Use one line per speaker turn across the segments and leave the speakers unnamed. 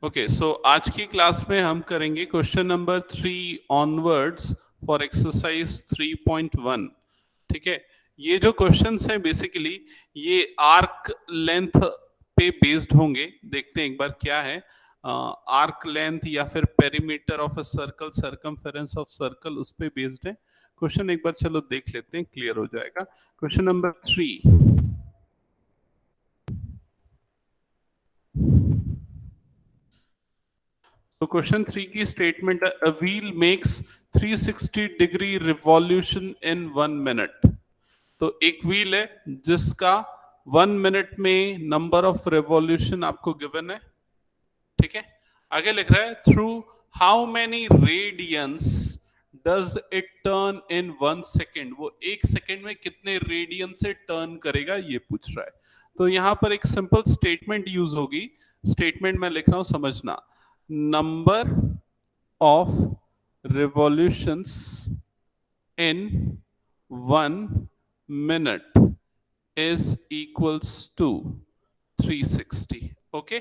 Okay, सो आज की class में हम करेंगे question number 3 onwards for exercise 3.1। ठीक है, ये जो क्वेश्चंस हैं बेसिकली ये आर्क लेंथ पे बेस्ड होंगे। देखते हैं एक बार क्या है। आर्क लेंथ या फिर perimeter of a circle, circumference of circle, उस पे बेस्ड है क्वेश्चन। एक बार चलो देख लेते हैं, क्लियर हो जाएगा। Question number 3। तो क्वेश्चन 3 की स्टेटमेंट है, a wheel makes 360 degree revolution in 1 minute. तो एक व्हील है जिसका 1 मिनट में नंबर ऑफ रिवॉल्यूशन आपको गिवन है। ठीक है, आगे लिख रहा है through how many radians does it turn in 1 second. वो 1 सेकेंड में कितने रेडियन से टर्न करेगा ये पूछ रहा है। तो यहां पर एक सिंपल स्टेटमेंट यूज होगी। स्टेटमेंट मैं लिख रहा हूं, समझना। Number of revolutions in 1 minute is equals to 360. Okay,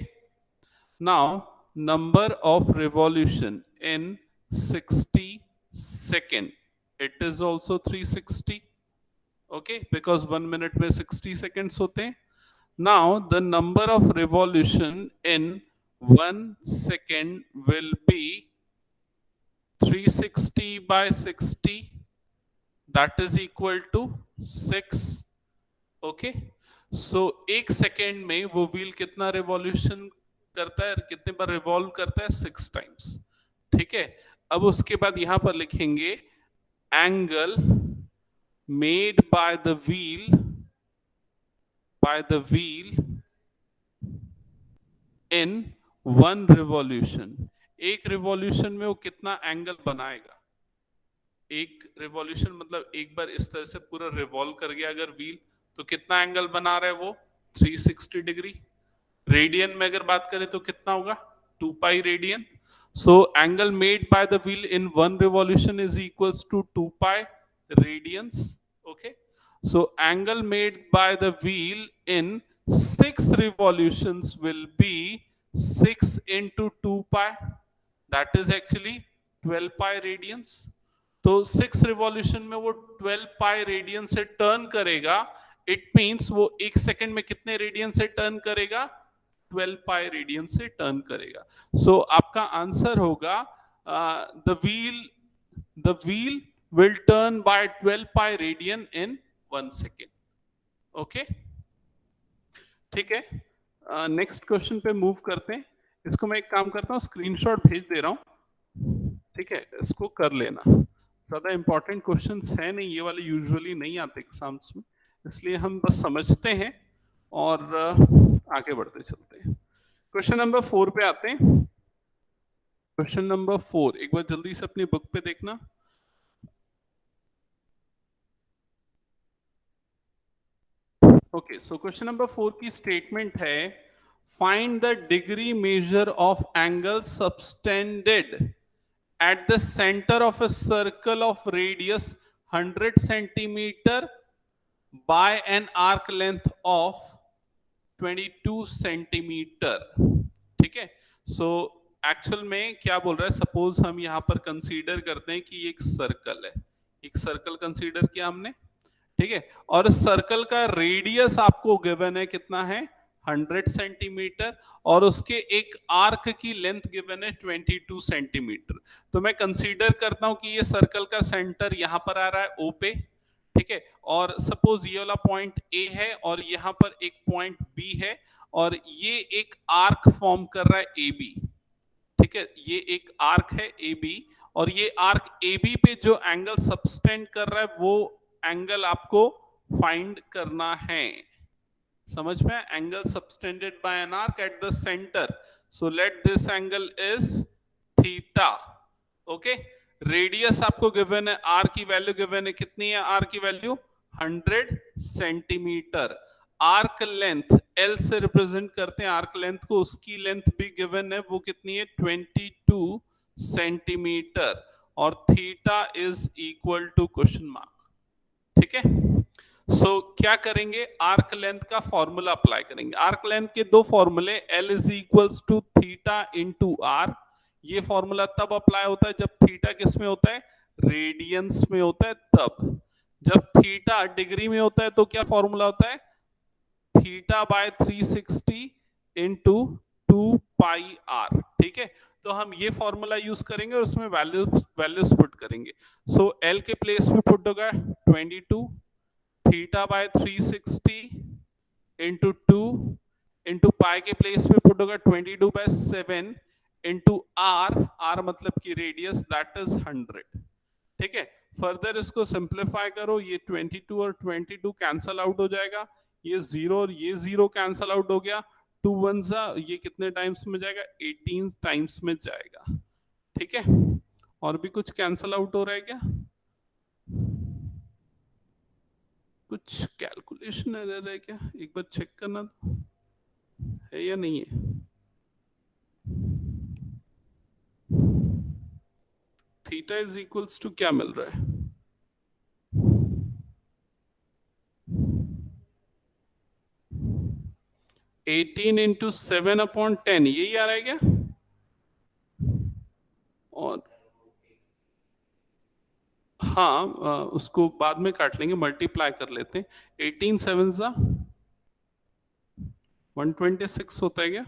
now number of revolution in 60 second, it is also 360. Okay, because 1 minute में 60 seconds होते हैं। now the number of revolution in 1 second will be 360 by 60, that is equal to 6. Okay, so 1 second में वो wheel कितना revolution करता है, कितने बार revolve करता है? 6 टाइम्स। ठीक है, अब उसके बाद यहां पर लिखेंगे angle made by the wheel in 1 revolution. एक रिवॉल्यूशन में वो कितना एंगल बनाएगा? एक रिवॉल्यूशन मतलब एक बार इस तरह से पूरा रिवॉल्व कर गया अगर व्हील, तो कितना एंगल बना रहा है वो? 360 डिग्री। रेडियन में अगर बात करें तो कितना होगा? 2 pi radian. So angle made by the wheel in 1 revolution is equals to 2 pi radians. Okay, so angle made by the wheel in 6 revolutions will be 6 into 2 pi, that is actually 12 pi radians। तो 6 revolution में वो 12 pi radian से turn करेगा। It means वो 1 second में कितने radian से turn करेगा? 12 पाई रेडियन से टर्न करेगा। सो आपका आंसर होगा the wheel will turn by 12 pi radian in 1 second. Okay, ठीक है, नेक्स्ट क्वेश्चन पे मूव करते हैं। इसको मैं एक काम करता हूँ, स्क्रीनशॉट भेज दे रहा हूँ। ठीक है, इसको कर लेना। ज्यादा इंपॉर्टेंट क्वेश्चंस है नहीं, ये वाले यूजुअली नहीं आते एग्जाम्स में, इसलिए हम बस समझते हैं और आगे बढ़ते चलते हैं। क्वेश्चन नंबर 4 पे आते हैं। क्वेश्चन नंबर 4 एक बार जल्दी से अपनी बुक पे देखना। ओके, सो क्वेश्चन नंबर 4 की स्टेटमेंट है, find the degree measure of angle subtended at the center of a circle of radius 100 centimeter by an arc length of 22 centimeter। ठीक है, सो एक्चुअल में क्या बोल रहा है, सपोज हम यहां पर कंसीडर करते हैं कि एक सर्कल है। एक सर्कल कंसीडर किया हमने, ठीक है, और सर्कल का रेडियस आपको गिवन है, कितना है? 100 सेंटीमीटर, और उसके एक आर्क की लेंथ गिवन है 22 सेंटीमीटर। तो मैं कंसीडर करता हूं कि ये सर्कल का सेंटर यहां पर आ रहा है O पे। ठीक है, और सपोज ये वाला पॉइंट A है और यहां पर एक पॉइंट B है, और ये एक आर्क फॉर्म कर रहा है AB। ठीक है, ये एक आर्क है AB, और ये आर्क AB पे जो एंगल सबटेंड कर रहा है वो एंगल आपको फाइंड करना है। समझ में? Angle subtended bye an arc at the centre, so let this angle is theta. Okay, radius आपको गिवन है, आर की वैल्यू गिवन है, कितनी है आर की value? 100 centimetre. Arc length L से रिप्रेजेंट करते हैं आर्क लेंथ को, उसकी लेंथ भी गिवन है, वो कितनी है? 22 सेंटीमीटर, और theta is equal to question mark. ठीक है, क्या करेंगे, आर्क लेंथ का फॉर्मूला अप्लाई करेंगे। आर्क लेंथ के दो फॉर्मूले, L is equals to theta into R. ये फॉर्मूला तब अप्लाई होता है जब थीटा किस में होता है, रेडियंस में होता है। तब जब थीटा डिग्री में होता है तो क्या फॉर्मूला होता है, theta by 360 into 2 pi R. ठीक है, तो हम ये फॉर्मूला यूज करेंगे और उसमें वैल्यूज वैल्यूज पुट करेंगे। एल के प्लेस पे पुट होगा 22 थीटा बाय 360 इंटू 2 इंटू पाई के प्लेस पे पुट होगा 22/7 इंटू आर, आर मतलब की रेडियस दैट इज 100। ठीक है, फर्दर इसको सिंप्लीफाई करो, ये 22 और 22 कैंसल आउट हो जाएगा, ये 0 और ये 0 कैंसल आउट हो गया, 2 वन सा, ये कितने टाइम्स में जाएगा, 18 टाइम्स में जाएगा। ठीक है, और भी कुछ कैंसल आउट हो रहा है क्या, कुछ कैलकुलेशन एरर है क्या, एक बार चेक करना तो है या नहीं है। थीटा इज इक्वल्स टू क्या मिल रहा है, 18 इंटू 7/10, यही आ रहा है क्या, और हाँ उसको बाद में काट लेंगे, मल्टीप्लाई कर लेते हैं। 18 7 सा 126 होता है क्या,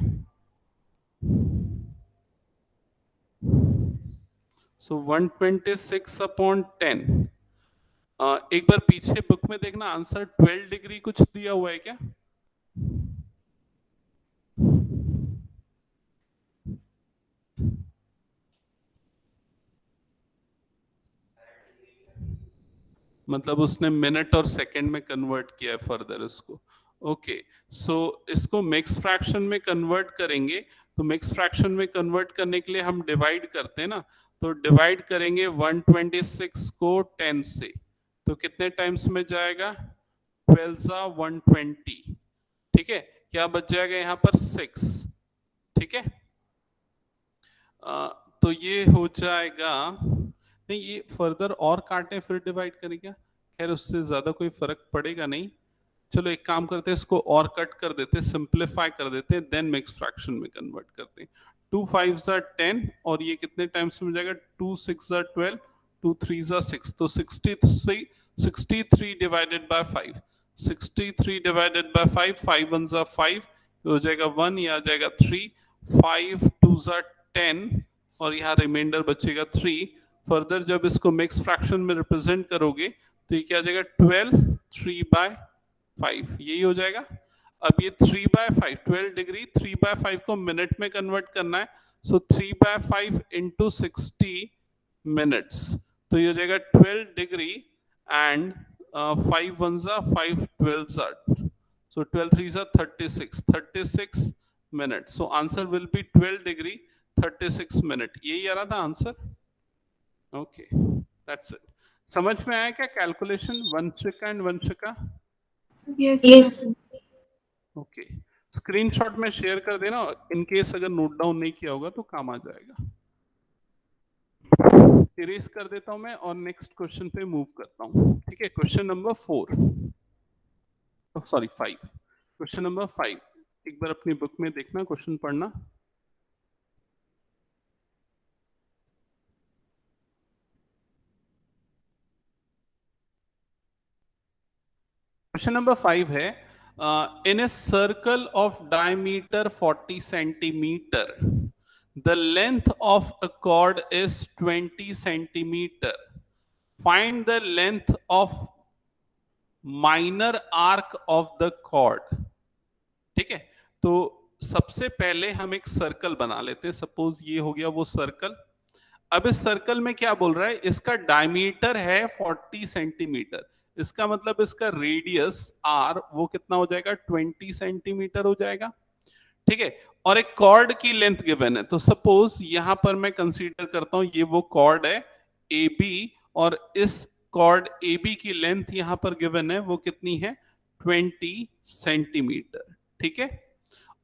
सो 126/10। एक बार पीछे बुक में देखना, आंसर 12 डिग्री कुछ दिया हुआ है क्या, मतलब उसने मिनट और सेकंड में कन्वर्ट किया है फर्दर इसको। ओके, सो इसको मिक्स फ्रैक्शन में कन्वर्ट करेंगे, तो मिक्स फ्रैक्शन में कन्वर्ट करने के लिए हम डिवाइड करते हैं ना, तो डिवाइड करेंगे 126 को 10 से, तो कितने टाइम्स में जाएगा, 12 सा 120। ठीक है, क्या बच जाएगा यहाँ पर 6। ठीक है, तो ये हो जाएगा, नहीं ये फर्दर और काटें फिर डिवाइड करें क्या, खैर उससे ज्यादा कोई फर्क पड़ेगा नहीं। चलो एक काम करते हैं, इसको और कट कर देते हैं, सिंप्लीफाई कर देते हैं, देन मिक्स फ्रैक्शन में कन्वर्ट करते हैं। 2 5 ज़ा 10 और ये कितने टाइम्स में जाएगा, 2 6 ज़ा 12 2 3 ज़ा 6, तो 63 डिवाइडेड बाय 5, 63 डिवाइडेड बाय 5, 5 1 ज़ा 5, हो जाएगा 1, ये आ जाएगा 3, 5 2 ज़ा 10 और यहाँ रिमाइंडर बचेगा 3। फर्दर जब इसको मिक्स फ्रैक्शन में रिप्रेजेंट करोगे तो ये क्या आ जाएगा, 12 3/5, यही हो जाएगा। अब ये 3/5, 12 डिग्री 3/5 को मिनट में कन्वर्ट करना है, सो 3/5 इंटू 60 मिनट्स, तो ये हो जाएगा 12 डिग्री एंड 5 1 ज़ा 5 12 ज़ा, so 12 3 ज़ा 36 minute, so answer will be 12 degree 36 minute, यही आ रहा था आंसर। Okay, that's it. समझ में आया क्या calculation, Vanshika and Vanshika?
Yes.
Okay, screenshot में शेयर कर देना, इन केस अगर नोट डाउन नहीं किया होगा तो काम आ जाएगा। इरेज कर देता हूं मैं और नेक्स्ट क्वेश्चन पे मूव करता हूं। ठीक है, question number 4, sorry 5, question number 5, एक बार अपनी बुक में देखना, क्वेश्चन पढ़ना। क्वेश्चन नंबर 5 है, in a circle of diameter 40 centimetre the length of a chord is 20 centimeter, find the length of minor arc of the chord। ठीक है, तो सबसे पहले हम एक सर्कल बना लेते हैं, सपोज ये हो गया वो सर्कल। अब इस सर्कल में क्या बोल रहा है, इसका डायमीटर है 40 सेंटीमीटर, इसका मतलब इसका रेडियस आर वो कितना हो जाएगा, 20 सेंटीमीटर हो जाएगा। ठीक है, और एक कॉर्ड की लेंथ गिवन है, तो सपोज यहां पर मैं कंसीडर करता हूं ये वो कॉर्ड है ए बी, और इस कॉर्ड ए बी की लेंथ यहां पर गिवन है वो कितनी है, 20 सेंटीमीटर। ठीक है,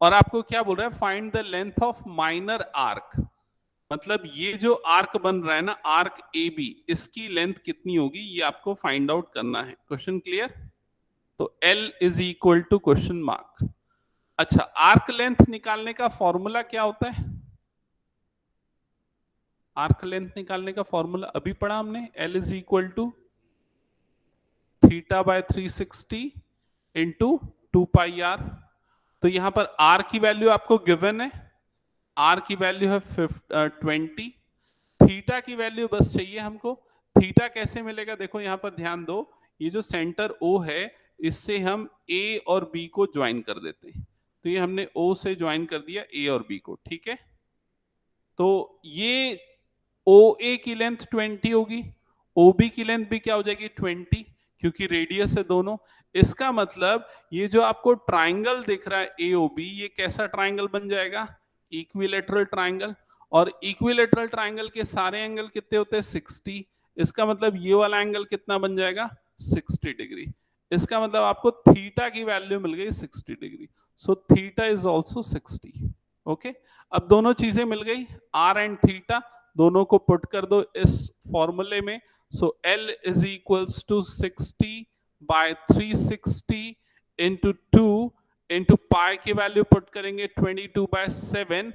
और आपको क्या बोल रहा है, find the length of minor arc, मतलब ये जो आर्क बन रहा है ना, आर्क ए बी, इसकी लेंथ कितनी होगी ये आपको फाइंड आउट करना है। Question clear? तो L is equal to question mark. अच्छा, आर्क लेंथ निकालने का फॉर्मूला क्या होता है? आर्क लेंथ निकालने का फॉर्मूला अभी पढ़ा हमने, L is equal to theta by 360 into 2 pi R. तो यहां पर R की वैल्यू आपको गिवन है, R की वैल्यू है 20, थीटा की वैल्यू बस चाहिए हमको। थीटा कैसे मिलेगा, देखो यहां पर ध्यान दो, ये जो सेंटर O है इससे हम A और B को ज्वाइन कर देते हैं। तो ये हमने O से ज्वाइन कर दिया A और B को, ठीक है। तो ये OA की लेंथ 20 होगी, OB की लेंथ भी क्या हो जाएगी 20, क्योंकि रेडियस है दोनों। इसका मतलब ये जो आपको ट्राइंगल दिख रहा है AOB, ये कैसा ट्राइंगल बन जाएगा? Equilateral triangle. और इक्विलेटरल ट्राइंगल के सारे एंगल कितने होते हैं? 60। इसका मतलब ये वाला एंगल कितना बन जाएगा? 60 डिग्री। इसका मतलब आपको थीटा की वैल्यू मिल गई 60 degree. So theta is also 60। Okay, अब दोनों चीजें मिल गई, R एंड थीटा, दोनों को पुट कर दो इस फॉर्मूले में। So L is equals to 60 by 360 into 2 into pi की वैल्यू पुट करेंगे 22/7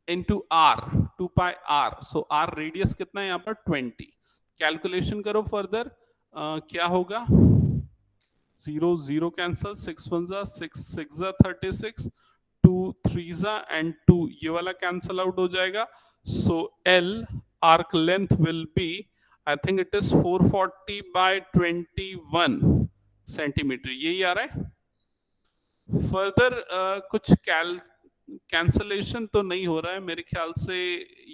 into R, 2 pi R। So R radius कितना है यहाँ पर 20। कैलकुलेशन करो फर्दर, क्या होगा? 0 0 कैंसल, 6 1 जा 6 6 जा 36, 2 3 जा एंड 2 ये वाला कैंसल आउट हो जाएगा। So L arc length will be, I think it is 440 by 21 centimetre, यही आ रहा है। फर्दर कुछ कैंसलेशन तो नहीं हो रहा है मेरे ख्याल से,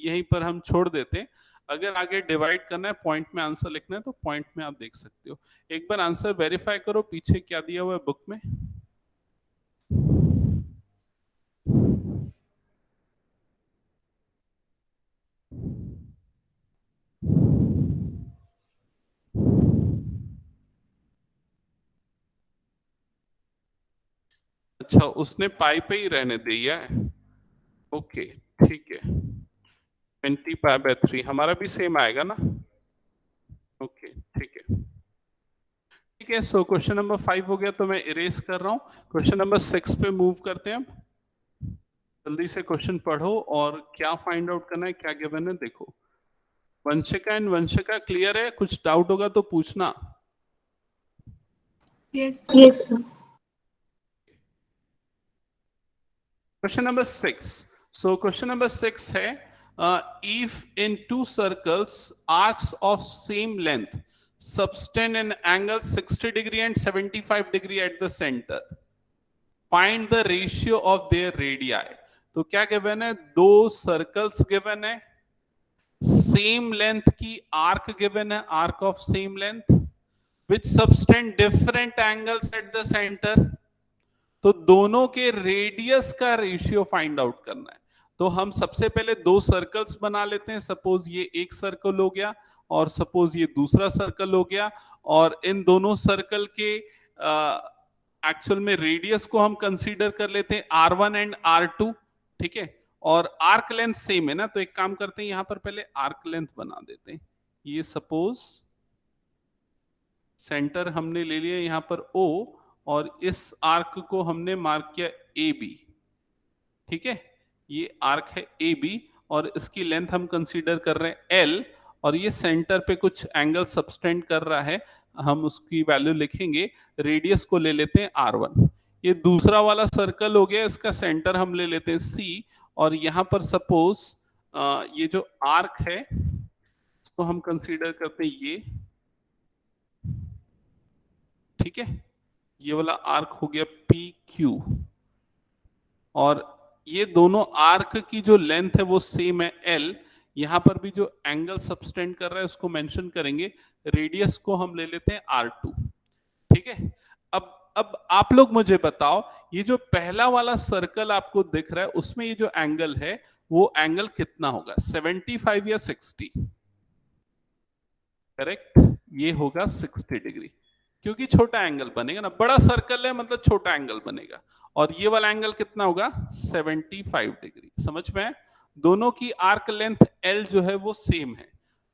यहीं पर हम छोड़ देते हैं। अगर आगे डिवाइड करना है, पॉइंट में आंसर लिखना है, तो पॉइंट में आप देख सकते हो। एक बार आंसर वेरीफाई करो, पीछे क्या दिया हुआ है बुक में। अच्छा, उसने पाई पे ही रहने दिया है। ओके, ठीक है, 20 पाई/3 हमारा भी सेम आएगा ना। ओके, ठीक है, ठीक है। सो क्वेश्चन नंबर 5 हो गया, तो मैं इरेज कर रहा हूं। क्वेश्चन नंबर 6 पे मूव करते हैं। जल्दी से क्वेश्चन पढ़ो और क्या फाइंड आउट करना है, क्या गिवन है देखो। वंशिका एंड वंशिका क्लियर है? कुछ डाउट होगा तो पूछना।
Yes.
Yes, sir.
Question number 6. So question number 6 है, if in two circles arcs of same length subtend an angle 60 degree and 75 degree at the center, find the ratio of their radii। तो क्या given है? दो circles given है, same length की arc given है, arc of same length which subtend different angles at the centre. तो दोनों के रेडियस का रेशियो फाइंड आउट करना है। तो हम सबसे पहले दो सर्कल्स बना लेते हैं। सपोज ये एक सर्कल हो गया और सपोज ये दूसरा सर्कल हो गया, और इन दोनों सर्कल के एक्चुअल में रेडियस को हम कंसीडर कर लेते हैं R1 एंड R2, ठीक है। और आर्क लेंथ सेम है ना, तो एक काम करते हैं, यहां पर पहले आर्क लेंथ बना देते हैं। ये सपोज सेंटर हमने ले लिया यहां पर O, और इस आर्क को हमने मार्क किया AB, ठीक है। ये आर्क है AB और इसकी लेंथ हम कंसीडर कर रहे हैं L, और ये सेंटर पे कुछ एंगल सबटेंड कर रहा है, हम उसकी वैल्यू लिखेंगे। रेडियस को ले लेते हैं R1। ये दूसरा वाला सर्कल हो गया, इसका सेंटर हम ले लेते हैं C, और यहां पर सपोज ये जो आर्क है इसको हम कंसीडर करते हैं ये, ठीक है। ये वाला आर्क हो गया PQ, और ये दोनों आर्क की जो लेंथ है वो सेम है L। यहां पर भी जो एंगल सबटेंड कर रहा है उसको मेंशन करेंगे। रेडियस को हम ले लेते हैं R2, ठीक है। अब आप लोग मुझे बताओ, ये जो पहला वाला सर्कल आपको दिख रहा है उसमें ये जो एंगल है वो एंगल कितना होगा? 75 या 60? करेक्ट, ये होगा 60 डिग्री, क्योंकि छोटा एंगल बनेगा ना, बड़ा सर्कल है मतलब छोटा एंगल बनेगा। और ये वाला एंगल कितना होगा? 75 डिग्री। समझ में? दोनों की आर्क लेंथ L जो है वो सेम है,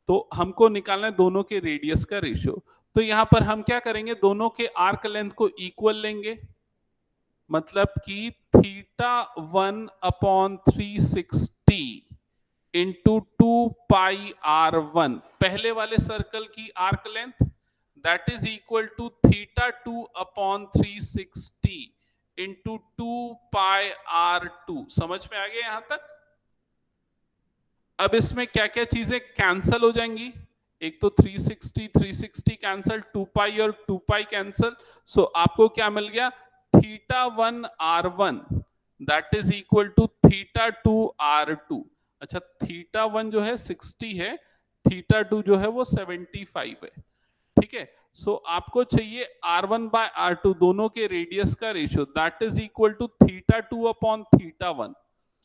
तो हमको निकालना है दोनों के रेडियस का रेशियो। तो यहां पर हम क्या करेंगे, दोनों के आर्क लेंथ को इक्वल लेंगे, मतलब कि θ1/360 इंटू 2πr1 पहले वाले सर्कल की arc length, that is equal to θ2/360 into 2πr2। समझ में आ गया यहां तक? अब इसमें क्या क्या चीजें कैंसल हो जाएंगी, एक तो 360 कैंसल, 2 पाई और 2 पाई कैंसल, सो आपको क्या मिल गया, θ1r1 that is equal to θ2r2। अच्छा, θ1 जो है 60 है, θ2 जो है वो 75 है, ठीक है। सो आपको चाहिए r1/r2 दोनों के रेडियस का ratio, that is equal to θ2/θ1।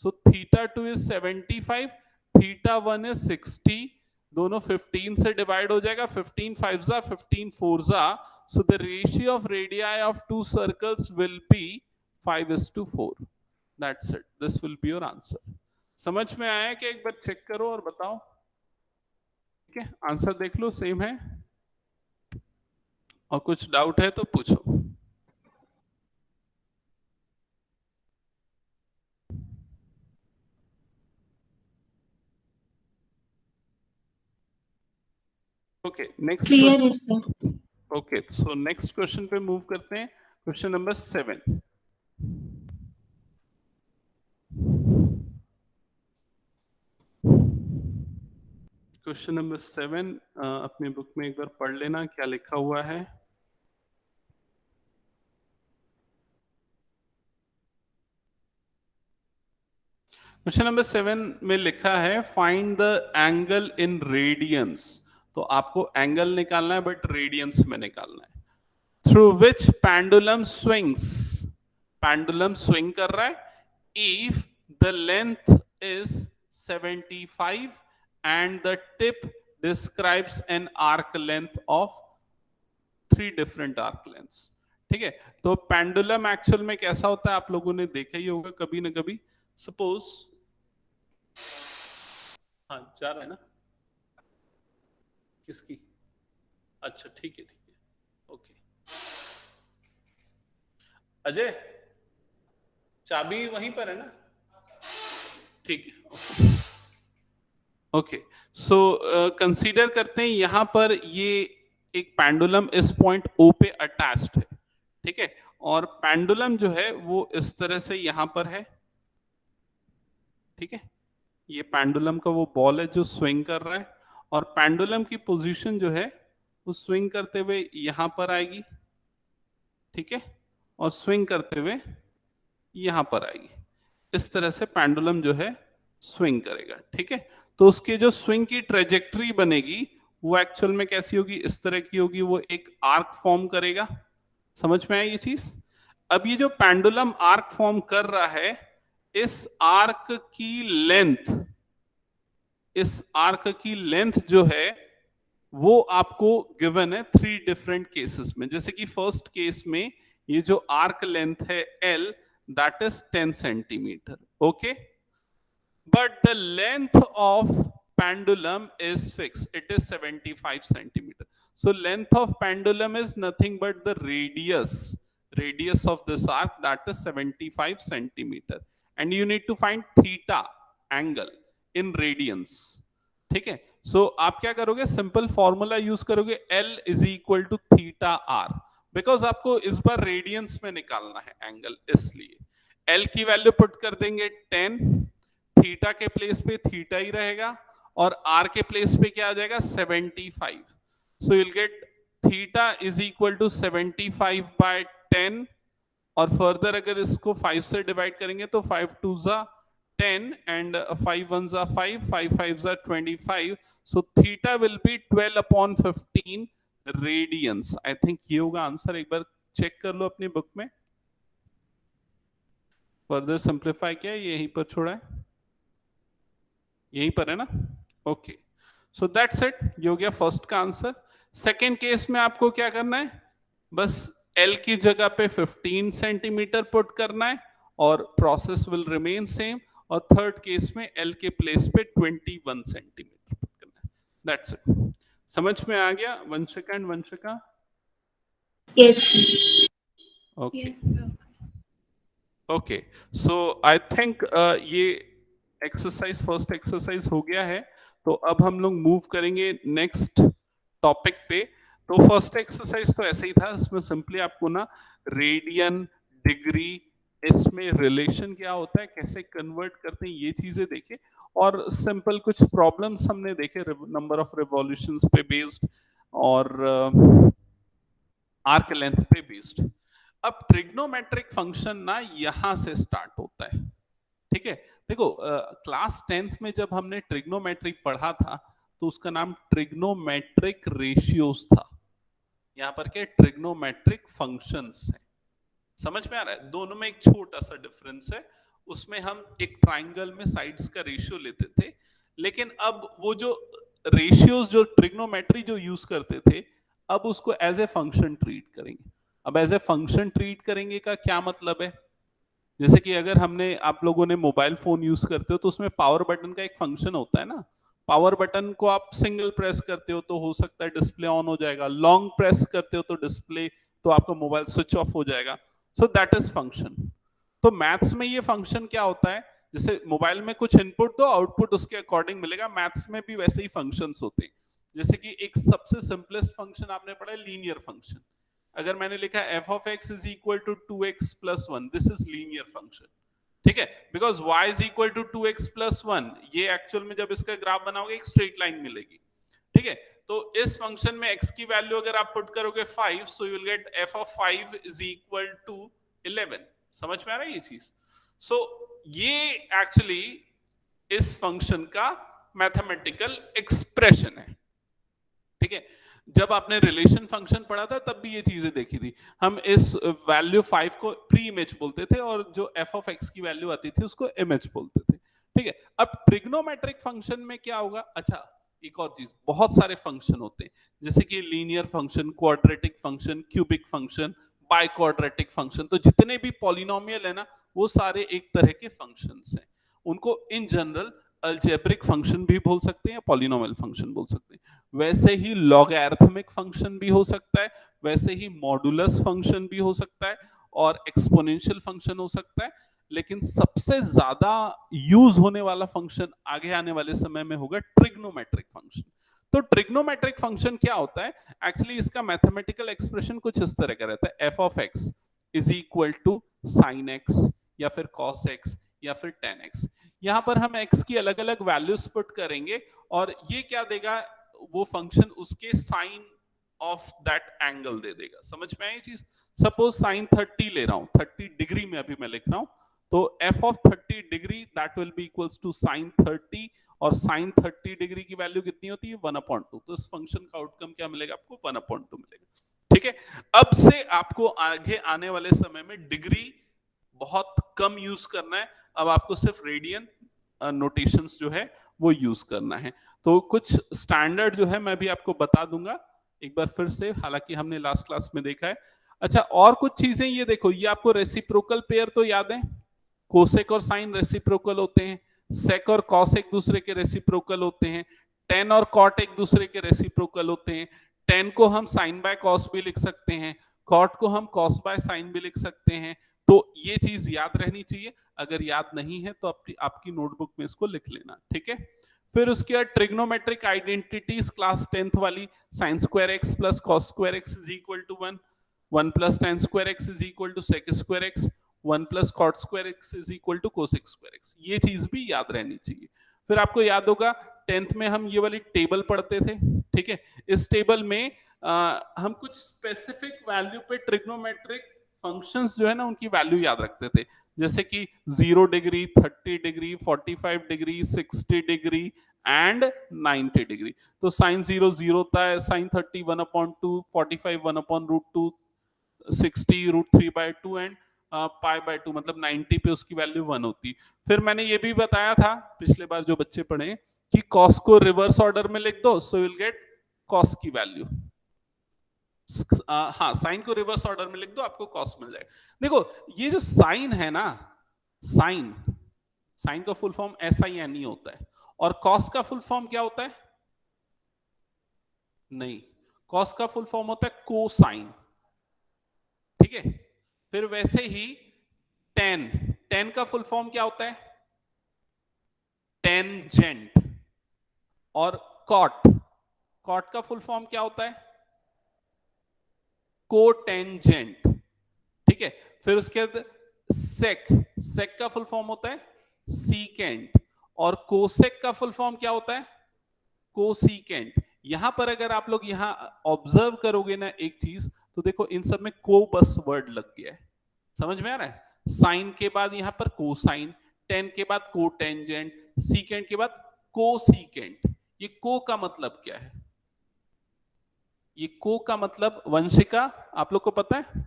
So θ2 is 75, θ1 is 60, दोनों 15 से डिवाइड हो जाएगा, 15 5 जा 15 4 जा, so the ratio of radii of two circles will be 5:4। that's it, this will be your answer। समझ में आया कि एक बार चेक करो और बताओ, ठीक है, आंसर देख लो सेम है, और कुछ डाउट है तो पूछो। ओके, नेक्स्ट
Clear है sir.
Okay, so next question पे मूव करते हैं, क्वेश्चन नंबर 7। क्वेश्चन नंबर 7 अपनी बुक में एक बार पढ़ लेना क्या लिखा हुआ है। क्वेश्चन नंबर 7 में लिखा है find the angle in radiance, तो आपको एंगल निकालना है बट रेडियंस में निकालना है। Through which pendulum swings, pendulum swing कर रहा है if the length is 75 and the tip describes an arc length of 3 different arc lengths, ठीक है। तो पेंडुलम एक्चुअल में कैसा होता है आप लोगों ने देखा ही होगा कभी ना कभी। सपोज, हाँ जा रहा है ना, किसकी, अच्छा ठीक है ओके। अजय, चाबी वहीं पर है ना, ठीक है ओके। सो कंसीडर करते हैं यहां पर ये एक पेंडुलम इस पॉइंट O पे अटैच्ड है, ठीक है, और पेंडुलम जो है वो इस तरह से यहां पर है, ठीक है, ये पेंडुलम का वो बॉल है जो स्विंग कर रहा है, और पेंडुलम की पोजीशन जो है वो स्विंग करते हुए यहां पर आएगी, ठीक है, और स्विंग करते हुए यहां पर आएगी, इस तरह से पेंडुलम जो है स्विंग करेगा, ठीक है। तो उसकी जो स्विंग की ट्रेजेक्टरी बनेगी वो एक्चुअल में कैसी होगी, इस तरह की होगी, वो एक आर्क फॉर्म करेगा। समझ में आया ये चीज? अब ये जो पेंडुलम आर्क फॉर्म कर रहा है, इस आर्क की लेंथ, इस आर्क की लेंथ जो है वो आपको गिवन है 3 डिफरेंट केसेस में। जैसे कि फर्स्ट केस में ये जो आर्क लेंथ है L, that is 10 centimetre, okay, but the length of pendulum is fixed, it is 75 centimeter। So length of pendulum is nothing but the radius of this arc, that is 75 centimeter, and you need to find theta angle in radians, ठीक है। सो आप क्या करोगे, simple formula use करोगे, L is equal to theta R, because आपको इस बार radiance में निकालना है एंगल, इसलिए L की वैल्यू पुट कर देंगे 10, थीटा के प्लेस पे थीटा ही रहेगा, और आर के प्लेस पे क्या आ जाएगा 75। So you'll get theta is equal to 75/10, और फर्दर अगर इसको 5 से डिवाइड करेंगे तो 5 2 जा 10 एंड 5 1 जा 5, 5 5 जा 25। So theta will be 12/15 radians. I think ये होगा आंसर, एक बार चेक कर लो अपनी बुक में। फर्दर सिंप्लीफाई किया, यहीं पर छोड़ा है, यहीं पर है ना, ओके। सो दैट्स इट, ये हो गया फर्स्ट का आंसर। सेकेंड केस में आपको क्या करना है, बस L की जगह पे 15 सेंटीमीटर पुट करना है और प्रोसेस विल रिमेन सेम, और थर्ड केस में L के प्लेस पे 21 सेंटीमीटर पुट करना है, दैट्स इट। समझ में आ गया Vanshika and Vanshika?
Yes.
Okay
Yes, sir.
Okay so I think ये एक्सरसाइज फर्स्ट एक्सरसाइज हो गया है, तो अब हम लोग मूव करेंगे नेक्स्ट टॉपिक पे। तो फर्स्ट एक्सरसाइज तो ऐसे ही था, इसमें सिंपली आपको ना रेडियन, डिग्री, इसमें रिलेशन क्या होता है, कैसे कन्वर्ट करते हैं, ये चीजें देखे, और सिंपल कुछ प्रॉब्लम्स हमने देखे नंबर ऑफ रिवॉल्यूशंस पे बेस्ड, और आर्क लेंथ पे बेस्ड। अब ट्रिग्नोमेट्रिक फंक्शन ना यहां से स्टार्ट होता है, ठीक है। देखो क्लास 10th में जब हमने ट्रिग्नोमेट्रिक पढ़ा था तो उसका नाम ट्रिग्नोमेट्रिक रेशियोज था। यहाँ पर क्या ट्रिग्नोमेट्रिक फंक्शंस है। समझ में आ रहा है, दोनों में एक छोटा सा डिफरेंस है। उसमें हम एक ट्राइंगल में साइड्स का रेशियो लेते थे, लेकिन अब वो जो रेशियोज जो ट्रिग्नोमेट्री जो यूज करते थे, अब उसको एज ए फंक्शन ट्रीट करेंगे। अब एज ए फंक्शन ट्रीट करेंगे का क्या मतलब है, जैसे कि अगर हमने आप लोगों ने मोबाइल फोन यूज करते हो तो उसमें पावर बटन का एक फंक्शन होता है ना। पावर बटन को आप सिंगल प्रेस करते हो तो हो सकता है डिस्प्ले ऑन हो जाएगा, लॉन्ग प्रेस करते हो तो डिस्प्ले, तो आपका मोबाइल स्विच ऑफ हो जाएगा। So that is function. तो मैथ्स में ये फंक्शन क्या होता है, जैसे मोबाइल में कुछ इनपुट दो, आउटपुट उसके अकॉर्डिंग मिलेगा, मैथ्स में भी वैसे ही फंक्शंस होते हैं। जैसे कि एक सबसे सिंपलेस्ट फंक्शन आपने पढ़ा है लीनियर फंक्शन। अगर मैंने लिखा F of X is equal to 2x+1, this is linear function, ठीक है, because y is equal to 2x+1, ये एक्चुअल में जब इसका ग्राफ बनाओगे एक स्ट्रेट लाइन मिलेगी, ठीक है। तो इस फंक्शन में x की वैल्यू अगर आप पुट करोगे 5, so you will get f of 5 is equal to 11। समझ में आ रहा है ये चीज। सो ये एक्चुअली इस फंक्शन का मैथमेटिकल एक्सप्रेशन है, ठीक है। जब आपने रिलेशन फंक्शन पढ़ा था तब भी ये चीजें देखी थी। हम इस वैल्यू 5 को प्री इमेज बोलते थे, और जो एफ ऑफ एक्स की वैल्यू आती थी उसको इमेज बोलते थे, ठीक है। अब ट्रिग्नोमेट्रिक फंक्शन में क्या होगा, अच्छा एक और चीज, बहुत सारे फंक्शन होते हैं, जैसे कि linear function, quadratic function, cubic function, by quadratic function. तो जितने भी पॉलिनोमियल है ना, वो सारे एक तरह के फंक्शंस हैं। उनको इन जनरल अलजेब्रिक फंक्शन भी बोल सकते हैं, पॉलिनोमियल फंक्शन बोल सकते हैं। वैसे ही लॉगैरिथमिक फंक्शन भी हो सकता है, वैसे ही मॉडुलस फंक्शन भी हो सकता है, और एक्सपोनेंशियल फंक्शन हो सकता है। लेकिन सबसे ज्यादा यूज होने वाला फंक्शन आगे आने वाले समय में होगा ट्रिग्नोमेट्रिक फंक्शन। तो ट्रिग्नोमेट्रिक फंक्शन क्या होता है, एक्चुअली इसका मैथमेटिकल एक्सप्रेशन कुछ इस तरह का रहता है, F of X is equal to sine X, या फिर कॉस एक्स, या फिर टेन एक्स। यहां पर हम x की अलग अलग वैल्यूज पुट करेंगे, और ये क्या देगा, वो फंक्शन उसके साइन ऑफ दैट एंगल दे देगा। समझ में आई चीज। सपोज साइन 30 ले रहा हूं, 30 डिग्री में अभी मैं लिख रहा हूं, तो f of 30 degree that will be equals to sine 30, और साइन 30 डिग्री की वैल्यू कितनी होती है, 1/2। तो इस फंक्शन का आउटकम क्या मिलेगा आपको, 1/2 मिलेगा, ठीक है। अब से आपको आगे आने वाले समय में डिग्री बहुत कम यूज करना है, अब आपको सिर्फ रेडियन नोटेशंस जो है वो यूज करना है। तो कुछ स्टैंडर्ड जो है मैं भी आपको बता दूंगा एक बार फिर से, हालांकि हमने लास्ट क्लास में देखा है। अच्छा और कुछ चीजें, ये देखो, ये आपको रेसिप्रोकल पेयर तो याद है, कोसेक और साइन रेसिप्रोकल होते हैं, सेक और कॉस एक दूसरे के रेसिप्रोकल होते हैं, टेन और कॉट एक दूसरे के रेसिप्रोकल होते हैं। टेन को हम साइन बाय कॉस भी लिख सकते हैं, कॉट को हम कॉस बाय साइन भी लिख सकते हैं। तो ये चीज याद रहनी चाहिए, अगर याद नहीं है तो आपकी नोटबुक में इसको लिख लेना, ठीक है। फिर उसके बाद ट्रिग्नोमेट्रिक आइडेंटिटीज क्लास 10th वाली, sine square X plus cos square X is equal to 1, 1 plus tan square X is equal to sec square X, 1 plus cot square X is equal to cosec square X. ये चीज भी याद रहनी चाहिए। फिर आपको याद होगा 10th में हम ये वाली टेबल पढ़ते थे, ठीक है। इस टेबल में हम कुछ स्पेसिफिक वैल्यू पे ट्रिग्नोमेट्रिक फंक्शंस जो है ना उनकी वैल्यू याद रखते थे, जैसे कि 0 degree, 30 degree, 45 degree, 60 degree and 90 degree. तो साइन 0 0 होता है, साइन 30 1/2, 45 1/√2, 60 √3/2 एंड π/2, मतलब 90 पे उसकी वैल्यू 1 होती। फिर मैंने ये भी बताया था पिछले बार जो बच्चे पढ़े कि कॉस को रिवर्स ऑर्डर में लिख दो, सो विल गेट कॉस की वैल्यू। हाँ, साइन को रिवर्स ऑर्डर में लिख दो, आपको कॉस मिल जाएगा। देखो ये जो साइन है ना, साइन, साइन का फुल फॉर्म SINE होता है, और कॉस का फुल फॉर्म क्या होता है, नहीं, कॉस का फुल फॉर्म होता है कोसाइन। ठीक है। फिर वैसे ही टेन, टेन का फुल फॉर्म क्या होता है? टेंजेंट। और कॉट, कॉट का फुल फॉर्म क्या होता है? कोटेंजेंट। ठीक है। फिर उसके बाद सेक, सेक का फुल फॉर्म होता है सीकेंट। और कोसेक का फुल फॉर्म क्या होता है? कोसीकेंट। यहां पर अगर आप लोग यहां ऑब्जर्व करोगे ना एक चीज, तो देखो इन सब में को बस वर्ड लग गया है। समझ में आ रहा है? साइन के बाद यहां पर कोसाइन, टेन के बाद कोटेंजेंट, सीकेंट के बाद कोसीकेंट। ये को का मतलब क्या है? ये को का मतलब वंशिका आप लोग को पता है?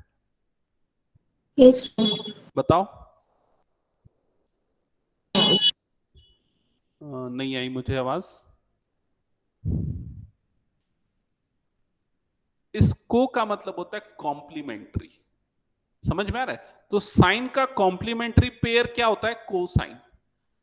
Yes.
बताओ। नहीं आई मुझे आवाज। इस को का मतलब होता है कॉम्प्लीमेंट्री। समझ में आ रहा है? तो साइन का कॉम्प्लीमेंट्री पेयर क्या होता है? कोसाइन।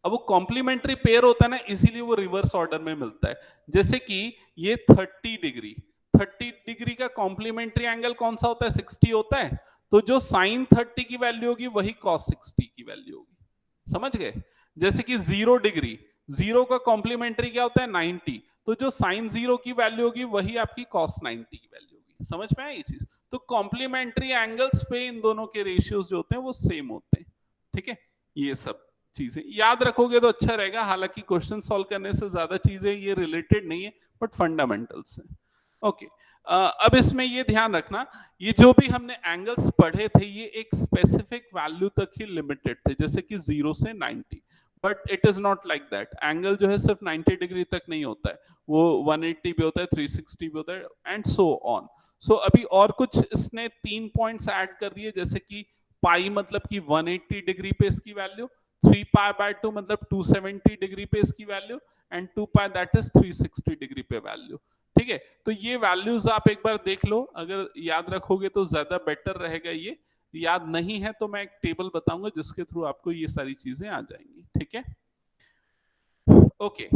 अब वो कॉम्प्लीमेंट्री पेयर होता है ना, इसीलिए वो रिवर्स ऑर्डर में मिलता है। जैसे कि ये 30 डिग्री, 30 डिग्री का कॉम्प्लीमेंट्री एंगल कौन सा होता है? 60 होता है। तो जो साइन 30 की वैल्यू होगी वही कॉस 60 की वैल्यू होगी। समझ गए? जैसे कि 0 डिग्री, जीरो का कॉम्प्लीमेंट्री क्या होता है? 90। तो जो साइन 0 की वैल्यू होगी वही आपकी कॉस 90 की वैल्यू होगी। समझ में आई ये चीज? तो कॉम्प्लीमेंट्री एंगल्स पे इन दोनों के रेशियोज जो होते हैं वो सेम होते हैं। ठीक है। ये सब चीजें याद रखोगे तो अच्छा रहेगा। हालांकि क्वेश्चन सॉल्व करने से ज्यादा चीजें ये रिलेटेड नहीं है, बट फंडामेंटल्स है। ओके। अब इसमें ये ध्यान रखना, ये जो भी हमने एंगल्स पढ़े थे ये एक स्पेसिफिक वैल्यू तक ही लिमिटेड थे, जैसे कि 0 से 90। But it is not like that. Angle जो है सिर्फ 90 डिग्री तक नहीं होता है, वो 180 भी होता है, 360 भी होता है, एंड सो ऑन। सो अभी और कुछ इसने 3 पॉइंट्स ऐड कर दिए, जैसे कि पाई मतलब कि 180 डिग्री पे इसकी वैल्यू, 3 पाई बाय 2 मतलब 270 डिग्री पे इसकी value, and 2 pi that is 360 degree पे वैल्यू। ठीक है। तो ये वैल्यूज आप एक बार देख लो, अगर याद रखोगे तो ज्यादा बेटर रहेगा। ये याद नहीं है तो मैं एक टेबल बताऊंगा जिसके थ्रू आपको ये सारी चीजें आ जाएंगी। ठीक है। ओके।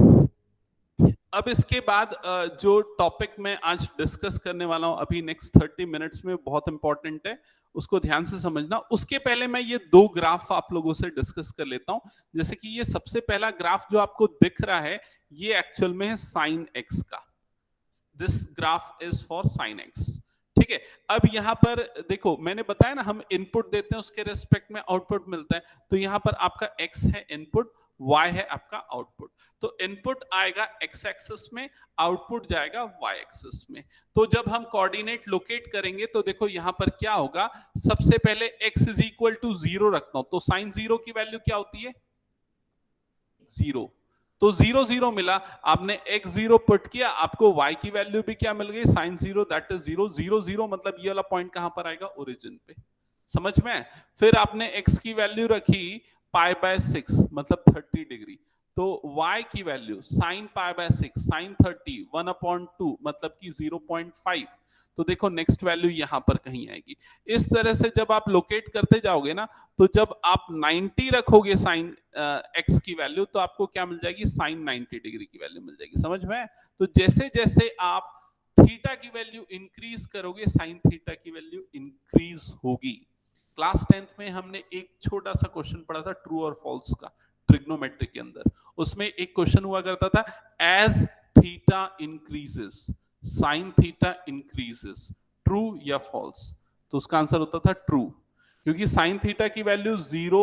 अब इसके बाद जो टॉपिक मैं आज डिस्कस करने वाला हूं अभी नेक्स्ट 30 मिनट्स में, बहुत इंपॉर्टेंट है, उसको ध्यान से समझना। उसके पहले मैं ये दो ग्राफ आप लोगों से डिस्कस कर लेता हूं। जैसे कि ये सबसे पहला ग्राफ जो आपको दिख रहा है, ये एक्चुअल में है साइन एक्स का। This graph is for sine x. ठीक है। अब यहां पर देखो, मैंने बताया ना हम इनपुट देते हैं उसके रेस्पेक्ट में आउटपुट मिलता है। तो यहां पर आपका एक्स है इनपुट, y है आपका आउटपुट। तो इनपुट आएगा x एक्सिस में, आउटपुट जाएगा y एक्सिस में। तो जब हम कोऑर्डिनेट लोकेट करेंगे तो देखो यहां पर क्या होगा, सबसे पहले x इज इक्वल टू 0 रखता हूं, तो साइन 0 की वैल्यू क्या होती है? 0। तो 0 0 मिला, आपने x 0 पुट किया, आपको y की वैल्यू भी क्या मिल गई? Sign 0 that is 0। 0 0 मतलब ये वाला पॉइंट कहां पर आएगा? ओरिजिन पे। समझ में? फिर आपने x की वैल्यू रखी पाई बाय 6 मतलब 30 डिग्री, तो y की value sine pi by 6 sine 30 1/2 मतलब कि 0.5। तो देखो नेक्स्ट वैल्यू यहां पर कहीं आएगी। इस तरह से जब आप लोकेट करते जाओगे ना, तो जब आप 90 रखोगे साइन x की वैल्यू, तो आपको क्या मिल जाएगी? साइन 90 डिग्री की वैल्यू मिल जाएगी। समझ में? तो जैसे जैसे आप थीटा की वैल्यू इंक्रीज करोगे, साइन थीटा की वैल्यू इंक्रीज होगी। क्लास 10th में हमने एक छोटा सा क्वेश्चन पढ़ा था ट्रू और फॉल्स का, ट्रिग्नोमेट्री के अंदर। उसमें एक क्वेश्चन हुआ करता था, as theta increases sine theta increases, true या फॉल्स? तो उसका आंसर होता था ट्रू, क्योंकि साइन थीटा की वैल्यू 0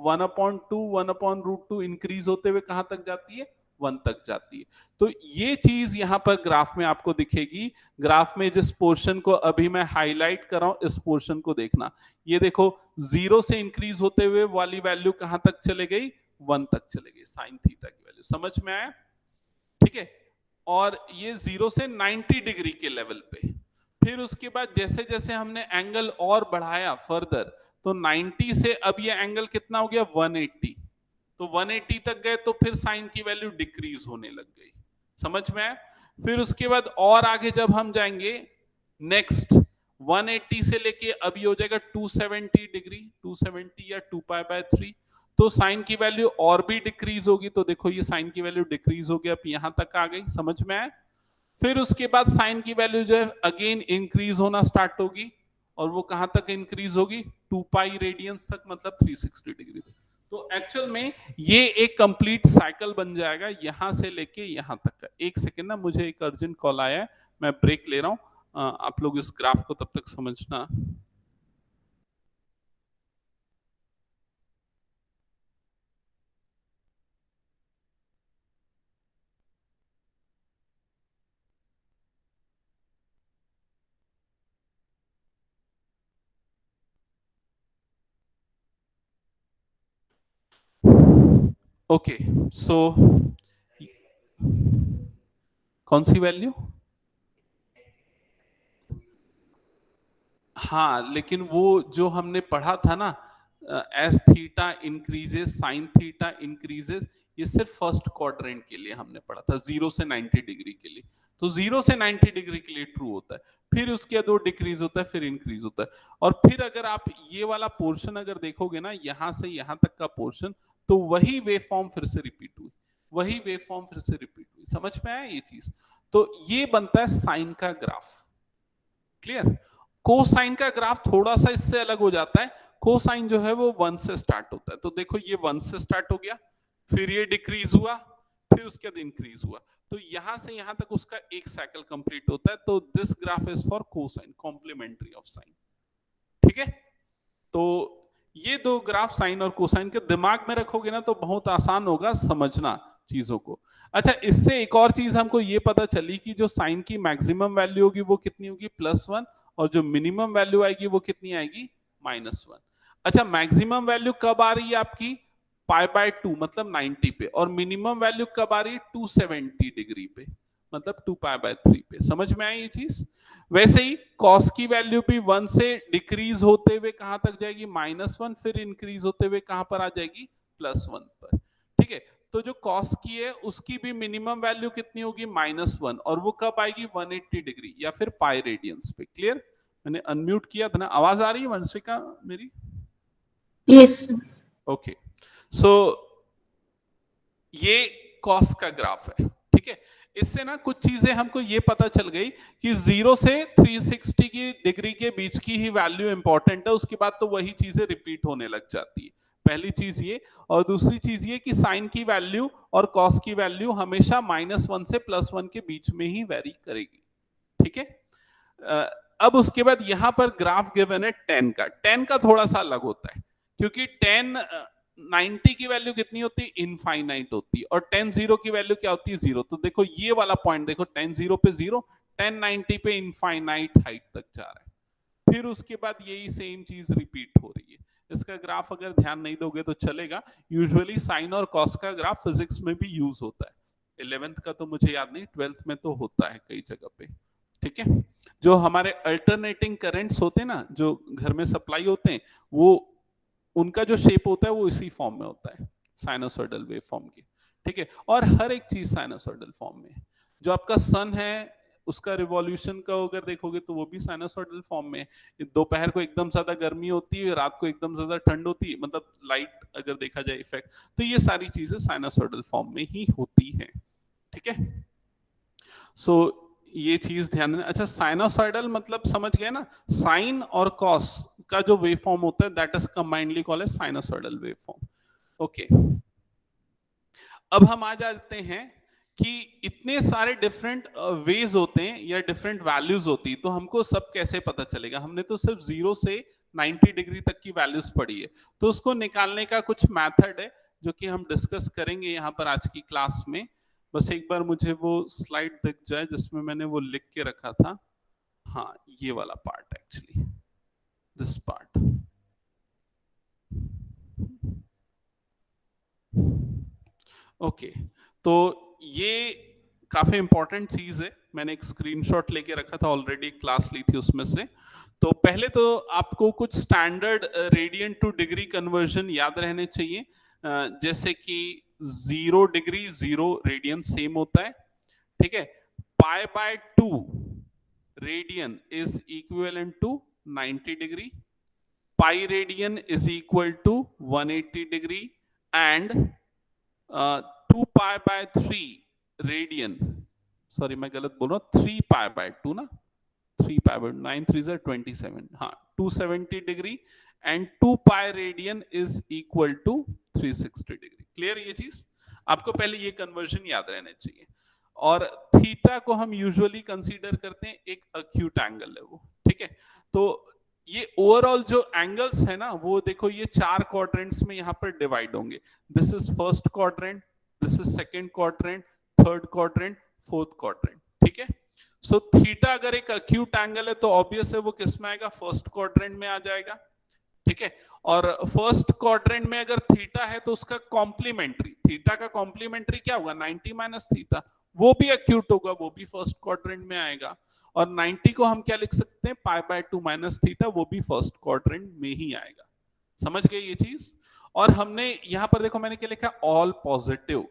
1/2 1/√2 इंक्रीज होते हुए कहां तक जाती है? 1 तक जाती है। तो ये चीज यहां पर ग्राफ में आपको दिखेगी। ग्राफ में जिस पोर्शन को अभी मैं हाईलाइट कर रहा हूं, इस पोर्शन को देखना। ये देखो 0 से इंक्रीज होते हुए वाली वैल्यू कहां तक चले गई? 1 तक चले गई साइन थीटा की वैल्यू। समझ में आया? ठीक है। और ये 0 से 90 डिग्री के लेवल पे। फिर उसके बाद जैसे जैसे हमने एंगल और बढ़ाया फर्दर, तो 90 से अब ये एंगल कितना हो गया? 180। तो 180 तक गए तो फिर साइन की वैल्यू डिक्रीज होने लग गई। समझ में आया? फिर उसके बाद और आगे जब हम जाएंगे, नेक्स्ट 180 से लेके अब ये हो जाएगा 270 डिग्री, 270 या 2 पाई बाय 3। तो साइन की वैल्यू और भी डिक्रीज होगी। तो देखो ये साइन की वैल्यू डिक्रीज हो गया, अब यहां तक आ गई। समझ में आया? फिर उसके बाद साइन की वैल्यू जो है अगेन इंक्रीज होना स्टार्ट होगी, और वो कहां तक इंक्रीज होगी, 2 पाई रेडियंस तक, मतलब 360 डिग्री तक। तो एक्चुअल में ये एक कंप्लीट साइकिल बन जाएगा यहां से लेके यहां तक का। एक सेकेंड ना, मुझे एक अर्जेंट कॉल आया है, मैं ब्रेक ले रहा हूं। आप लोग इस ग्राफ को तब तक समझना। ओके, सो कौन सी वैल्यू? हाँ, लेकिन वो जो हमने पढ़ा था ना, S theta increases sine theta increases, ये सिर्फ फर्स्ट क्वाड्रेंट के लिए हमने पढ़ा था, 0 से 90 डिग्री के लिए। तो 0 से 90 डिग्री के लिए ट्रू होता है, फिर उसके बाद वो डिक्रीज होता है, फिर इंक्रीज होता है। और फिर अगर आप ये वाला पोर्शन अगर देखोगे ना, यहां से यहां तक का पोर्शन, तो वही वेव फॉर्म फिर से रिपीट हुई, वही वेव फॉर्म फिर से रिपीट हुई। समझ में आया ये चीज? तो ये बनता है साइन का ग्राफ। क्लियर? कोसाइन का ग्राफ थोड़ा सा इससे अलग हो जाता है। कोसाइन जो है वो 1 से स्टार्ट होता है। तो देखो ये 1 से स्टार्ट हो गया, फिर ये डिक्रीज हुआ, फिर उसके बाद इंक्रीज हुआ। तो यहां से यहां तक उसका एक साइकिल कंप्लीट होता है। तो this graph is for cosine, complementary of sine. ठीक है? तो ये दो ग्राफ साइन और कोसाइन के दिमाग में रखोगे ना, तो बहुत आसान होगा समझना चीजों को। अच्छा, इससे एक और चीज हमको ये पता चली कि जो साइन की मैक्सिमम वैल्यू होगी वो कितनी होगी, +1, और जो मिनिमम वैल्यू आएगी वो कितनी आएगी, -1। अच्छा, मैक्सिमम वैल्यू कब आ रही है आपकी, π/2 मतलब 90 पे, और मिनिमम वैल्यू कब आ रही है, 270 डिग्री पे, मतलब 2π/3 पे। समझ में आई ये चीज? वैसे ही कॉस की वैल्यू भी 1 से डिक्रीज होते हुए कहां तक जाएगी, -1, फिर इंक्रीज होते हुए कहां पर आ जाएगी, +1 पर। ठीक है? तो जो कॉस की है उसकी भी मिनिमम वैल्यू कितनी होगी, -1, और वो कब आएगी, 180 डिग्री या फिर पाई रेडियंस पे। क्लियर? मैंने अनम्यूट किया था ना, आवाज आ रही है वंशिका मेरी?
Yes.
ओके, सो ये कॉस का ग्राफ है। ठीक है? इससे ना कुछ चीजें हमको ये पता चल गई कि 0 से 360 की डिग्री के बीच की ही वैल्यू इंपॉर्टेंट है, उसके बाद तो वही चीजें रिपीट होने लग जाती है। पहली चीज ये, और दूसरी चीज ये कि साइन की वैल्यू और कॉस की वैल्यू हमेशा -1 से +1 के बीच में ही वेरी करेगी। ठीक है? अब उसके बाद यहां पर ग्राफ गिवन है टेन का। टेन का थोड़ा सा अलग होता है, क्योंकि टेन 90 की वैल्यू कितनी होती है, इनफाइनाइट होती है, और 10 0 की वैल्यू क्या होती है, 0। तो देखो ये वाला पॉइंट देखो, 10 0 पे 0, 10 90 पे इनफाइनाइट हाइट तक जा रहा है, फिर उसके बाद यही सेम चीज रिपीट हो रही है। इसका ग्राफ अगर ध्यान नहीं दोगे तो चलेगा, यूजुअली साइन और कॉस का ग्राफ फिजिक्स में भी यूज होता है। 11th का तो मुझे याद नहीं, 12th में तो होता है कई जगह पे। ठीक है? जो हमारे अल्टरनेटिंग करंट्स होते हैं ना, जो घर में सप्लाई होते हैं, वो उनका जो शेप होता है वो इसी फॉर्म में होता है, साइनोसॉइडल वेव फॉर्म की। ठीक है? और हर एक चीज साइनोसॉइडल फॉर्म में है। जो आपका सन है उसका रिवॉल्यूशन का अगर देखोगे तो वो भी साइनोसॉइडल फॉर्म में है। दोपहर को एकदम ज्यादा गर्मी होती है, रात को एकदम ज्यादा ठंड होती है, मतलब लाइट अगर देखा जाए इफेक्ट, तो ये सारी चीजें साइनोसॉइडल फॉर्म में ही होती है। ठीक है? सो ये चीज ध्यान देना। अच्छा, साइनोसॉइडल मतलब समझ गए ना, साइन और कॉस का जो वेव फॉर्म होता है that is combinedly called as sinusoidal wave form. Okay, अब हम आ जाते हैं कि इतने सारे डिफरेंट वेज होते हैं या डिफरेंट वैल्यूज होती है, तो हमको सब कैसे पता चलेगा? हमने तो सिर्फ 0 से 90 डिग्री तक की वैल्यूज पढ़ी है, तो उसको निकालने का कुछ मेथड है जो कि हम डिस्कस करेंगे यहाँ पर आज की क्लास में। बस एक बार मुझे वो स्लाइड दिख जाए जिसमें मैंने वो लिख के रखा था। हाँ, ये वाला part, actually this part. Okay, तो ये काफी इंपॉर्टेंट चीज है, मैंने एक स्क्रीनशॉट लेके रखा था ऑलरेडी, क्लास ली थी उसमें से। तो पहले तो आपको कुछ standard radiant two degree conversion याद रहने चाहिए, जैसे कि 0 डिग्री 0 रेडियन सेम होता है। ठीक है? π/2 radian is equivalent to 90 degree, pi radian is equal to 180 degree, and 2π/3 radian, sorry मैं गलत बोल रहा हूं, 3π/2 ना, 3 पाई बाय 9 3 is 27, हाँ 270 degree and 2 pi radian is equal to 360 degree. Clear ये चीज? आपको पहले ये कन्वर्जन याद रहना चाहिए। और थीटा को हम यूजुअली कंसीडर करते हैं एक अक्यूट एंगल है वो, ठीक है। तो ये ओवरऑल जो एंगल्स है ना वो देखो ये 4 क्वाड्रेंट्स में यहाँ पर डिवाइड होंगे। This is first quadrant, this is second quadrant, third quadrant, fourth quadrant, ठीक है। सो थीटा अगर एक अक्यूट एंगल है तो ऑब्वियस है वो किस में आएगा, फर्स्ट क्वाड्रेंट में आ जाएगा, ठीक है। और फर्स्ट क्वाड्रेंट में अगर थीटा है तो उसका कॉम्प्लीमेंट्री, थीटा का कॉम्प्लीमेंट्री क्या होगा, 90 माइनस थीटा, वो भी अक्यूट होगा, वो भी फर्स्ट क्वाड्रेंट में आएगा। और 90 को हम क्या लिख सकते हैं, पाई बाय 2 माइनस थीटा, वो भी फर्स्ट क्वाड्रेंट में ही आएगा। समझ गए ये चीज? और हमने यहां पर देखो मैंने क्या लिखा, ऑल पॉजिटिव।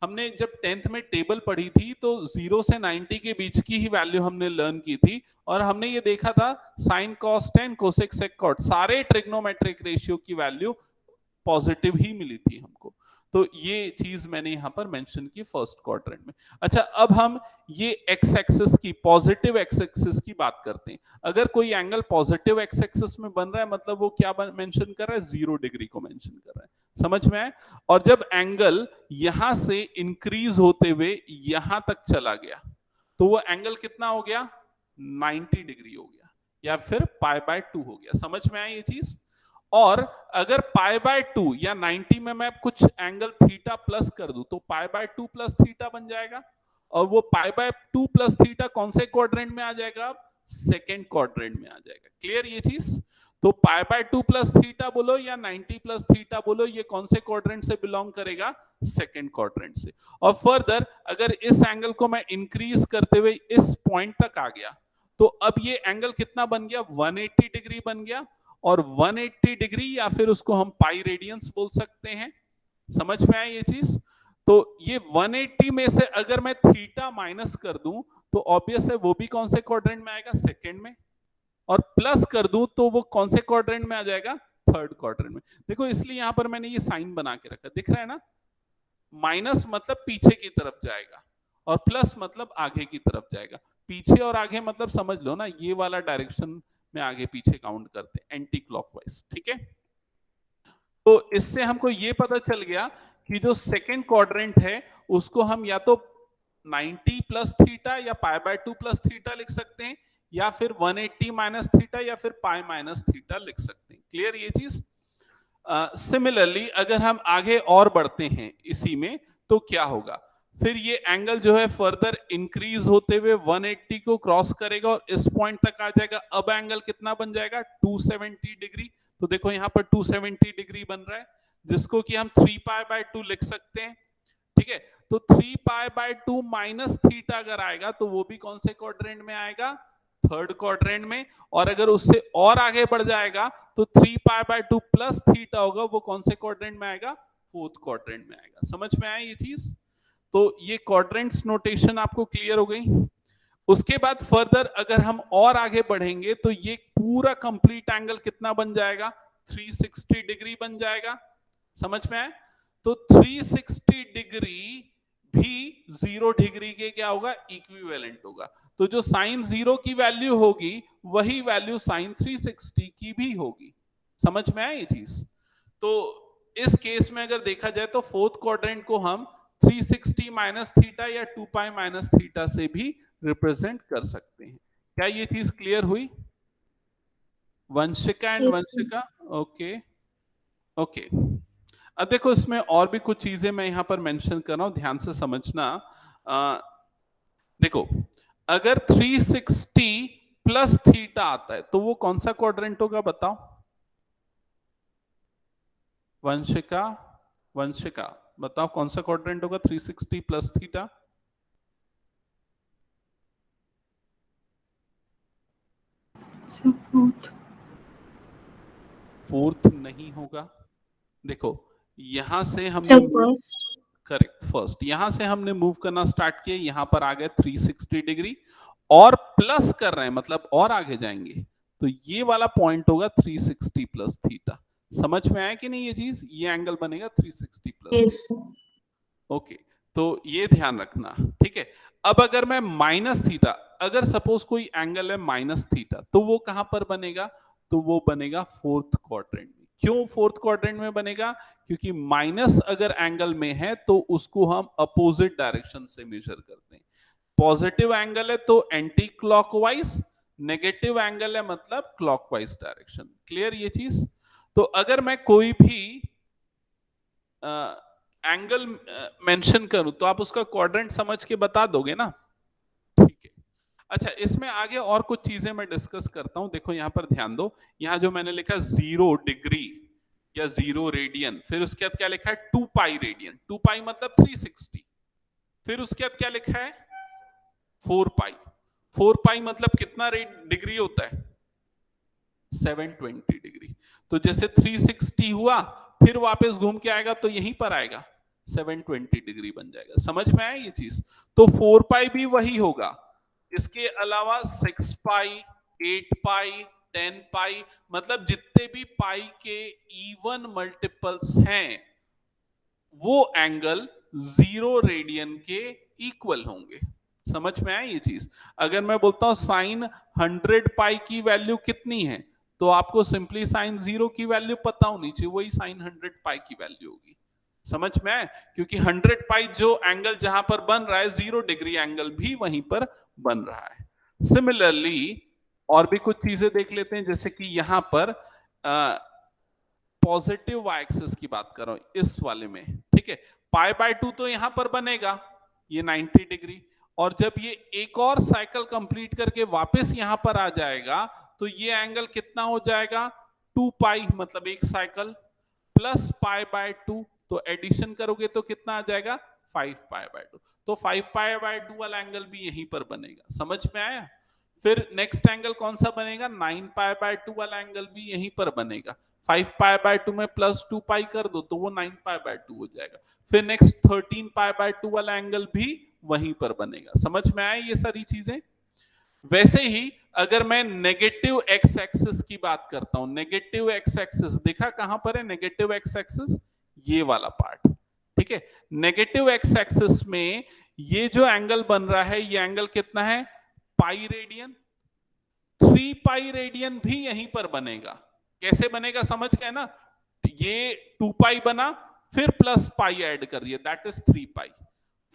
हमने जब 10th में टेबल पढ़ी थी तो 0 से 90 के बीच की ही वैल्यू हमने लर्न की थी, और हमने ये देखा था sine cos tan cosec sec cot सारे ट्रिग्नोमेट्रिक रेशियो की वैल्यू पॉजिटिव ही मिली थी हमको। तो ये चीज मैंने यहां पर मेंशन की फर्स्ट क्वाड्रेंट में। अच्छा अब हम ये एक्स एक्सिस की, पॉजिटिव एक्स एक्सिस की बात करते हैं। अगर कोई एंगल पॉजिटिव एक्स एक्सिस में बन रहा है मतलब वो क्या मेंशन कर रहा है, 0 डिग्री को मेंशन कर रहा है। समझ में आए? और जब एंगल यहां से इंक्रीज होते हुए यहां तक चला गया तो वो एंगल कितना हो गया, 90 डिग्री हो गया, या फिर पाई बाय 2 हो गया। समझ में आई ये चीज? और अगर पाई बाय 2 या 90 में मैं कुछ एंगल थीटा प्लस कर दूं तो पाई बाय 2 प्लस थीटा बन जाएगा, और वो पाई बाय 2 प्लस थीटा कौन से क्वाड्रेंट में आ जाएगा, सेकेंड क्वाड्रेंट में आ जाएगा। क्लियर ये चीज? तो पाई बाय 2 प्लस थीटा बोलो या 90 प्लस थीटा बोलो, ये कौन से क्वाड्रेंट से बिलोंग करेगा, सेकेंड क्वाड्रेंट से। और फर्दर अगर इस एंगल को मैं इंक्रीज करते हुए इस पॉइंट तक आ गया तो अब ये एंगल कितना बन गया, 180 डिग्री बन गया। और 180 डिग्री या फिर उसको हम पाई रेडियंस बोल सकते हैं। समझ में आए ये चीज? तो ये 180 में से अगर मैं थीटा माइनस कर दूं तो ऑब्वियस है वो भी कौन से क्वाड्रेंट में आएगा, सेकंड में। और प्लस कर दूं तो वो कौन से क्वाड्रेंट में आ जाएगा, थर्ड क्वाड्रेंट में। देखो इसलिए यहां पर मैंने ये साइन बना के रखा, दिख रहा है ना, माइनस मतलब पीछे की तरफ जाएगा और प्लस मतलब आगे की तरफ जाएगा। पीछे और आगे मतलब समझ लो ना, ये वाला डायरेक्शन में आगे पीछे काउंट करते हैं, एंटी क्लॉकवाइज, ठीक है। तो इससे हमको ये पता चल गया कि जो सेकेंड क्वाड्रेंट है उसको हम या तो 90 प्लस थीटा या पाई बाय 2 प्लस थीटा लिख सकते हैं, या फिर 180 माइनस थीटा या फिर पाई माइनस थीटा लिख सकते हैं। क्लियर ये चीज? सिमिलरली अगर हम आगे और बढ़ते हैं इसी में तो क्या होगा, फिर ये एंगल जो है फर्दर इंक्रीज होते हुए 180 को क्रॉस करेगा और इस पॉइंट तक आ जाएगा। अब एंगल कितना बन जाएगा, 270 डिग्री। तो देखो यहाँ पर 270 डिग्री बन रहा है, जिसको कि हम 3 पाई बाय 2 लिख सकते हैं, ठीक है। तो 3 पाई बाय 2 माइनस थीटा अगर आएगा तो वो भी कौन से क्वाड्रेंट में आएगा, थर्ड क्वाड्रेंट में। और अगर उससे और आगे बढ़ जाएगा तो 3 पाई बाय 2 प्लस थीटा होगा, वो कौन से क्वाड्रेंट में आएगा, फोर्थ क्वाड्रेंट में आएगा। समझ में आया ये चीज? तो ये क्वाड्रेंट्स नोटेशन आपको क्लियर हो गई। उसके बाद फर्दर अगर हम और आगे बढ़ेंगे तो ये पूरा कंप्लीट एंगल कितना बन जाएगा, 360 डिग्री बन जाएगा। समझ में आया? तो 360 डिग्री भी 0 डिग्री के क्या होगा, इक्विवेलेंट होगा। तो जो साइन 0 की वैल्यू होगी वही वैल्यू साइन 360 की भी होगी। समझ में आया ये चीज? तो इस केस में अगर देखा जाए तो फोर्थ क्वाड्रेंट को हम 360 माइनस थीटा या 2 पाई माइनस थीटा से भी रिप्रेजेंट कर सकते हैं। क्या ये चीज क्लियर हुई? Vanshika and Vanshika, okay okay. अब देखो इसमें और भी कुछ चीजें मैं यहां पर मेंशन कर रहा हूं, ध्यान से समझना। देखो अगर 360 प्लस थीटा आता है तो वो कौन सा क्वाड्रेंट होगा, बताओ वंशिका, वंशिका बताओ कौन सा क्वाड्रेंट होगा 360 प्लस थीटा? फोर्थ नहीं होगा। देखो यहां से हमने करेक्ट फर्स्ट, यहां से हमने मूव करना स्टार्ट किया, यहां पर आ गए 360 डिग्री और प्लस कर रहे हैं मतलब और आगे जाएंगे तो ये वाला पॉइंट होगा 360 प्लस थीटा। समझ में आया कि नहीं ये चीज? ये एंगल बनेगा 360 प्लस।
yes.
ओके, तो ये ध्यान रखना, ठीक है। अब अगर मैं माइनस थीटा, अगर सपोज कोई एंगल है माइनस थीटा, तो वो कहां पर बनेगा? तो वो बनेगा फोर्थ क्वाड्रेंट में। क्यों फोर्थ क्वाड्रेंट में बनेगा? क्योंकि माइनस अगर एंगल में है तो उसको हम अपोजिट डायरेक्शन से मेजर करते हैं। पॉजिटिव एंगल है तो एंटी क्लॉकवाइज, नेगेटिव एंगल है मतलब क्लॉकवाइज डायरेक्शन। क्लियर ये चीज? तो अगर मैं कोई भी एंगल मेंशन करूं तो आप उसका क्वाड्रेंट समझ के बता दोगे ना? ठीक है। अच्छा, इसमें आगे और कुछ चीजें मैं डिस्कस करता हूं। देखो यहां पर ध्यान दो, यहां जो मैंने लिखा 0 डिग्री या 0 रेडियन, फिर उसके बाद क्या लिखा है? 2 पाई रेडियन। 2 पाई मतलब 360। फिर उसके बाद क्या लिखा है? 4 पाई। 4 पाई मतलब कितना डिग्री होता है? 720 डिग्री। तो जैसे 360 हुआ, फिर वापस घूम के आएगा तो यहीं पर आएगा, 720 डिग्री बन जाएगा। समझ में आया ये चीज? तो 4 पाई भी वही होगा। इसके अलावा 6 पाई, 8 पाई, 10 पाई, मतलब जितने भी पाई के इवन मल्टीपल्स हैं वो एंगल 0 रेडियन के इक्वल होंगे। समझ में आया ये चीज? अगर मैं बोलता हूं साइन 100 पाई की वैल्यू कितनी है, तो आपको सिंपली साइन 0 की वैल्यू पता होनी चाहिए, वही साइन 100 पाई की वैल्यू होगी। समझ में आया? क्योंकि 100 पाई जो एंगल जहां पर बन रहा है, 0 डिग्री एंगल भी वहीं पर बन रहा है। सिमिलरली और भी कुछ चीजें देख लेते हैं, जैसे कि यहां पर पॉजिटिव वाई एक्सिस की बात कर रहा हूं इस वाले में। ठीक है, पाई बाय 2 तो यहां पर बनेगा, ये 90 डिग्री। और जब ये एक और साइकिल कंप्लीट करके वापस यहां पर आ जाएगा तो ये एंगल कितना हो जाएगा? 2 पाई, मतलब एक साइकिल, प्लस पाई बाय 2, तो एडिशन करोगे तो कितना आ जाएगा? 5 पाई बाय 2। तो 5 पाई बाय 2 वाला एंगल भी यहीं पर बनेगा। समझ में आया? फिर नेक्स्ट एंगल कौन सा बनेगा? 9 पाई बाय 2 वाला एंगल भी यहीं पर बनेगा। 5 पाई बाय 2 में प्लस 2 पाई कर दो तो वो 9 पाई बाय 2 हो जाएगा। फिर नेक्स्ट 13 पाई बाय 2 वाला एंगल भी वहीं पर बनेगा। समझ में आया ये सारी चीजें? वैसे ही अगर मैं नेगेटिव एक्स एक्सिस की बात करता हूं, नेगेटिव एक्स एक्सिस देखा कहां पर है? नेगेटिव एक्स एक्सिस ये वाला पार्ट। ठीक है, नेगेटिव एक्स एक्सिस में ये जो एंगल बन रहा है, ये एंगल कितना है? Pi radian. 3 पाई रेडियन भी यहीं पर बनेगा। कैसे बनेगा समझ गए ना? ये 2 पाई बना, फिर प्लस पाई ऐड कर दिया, that is 3 pi.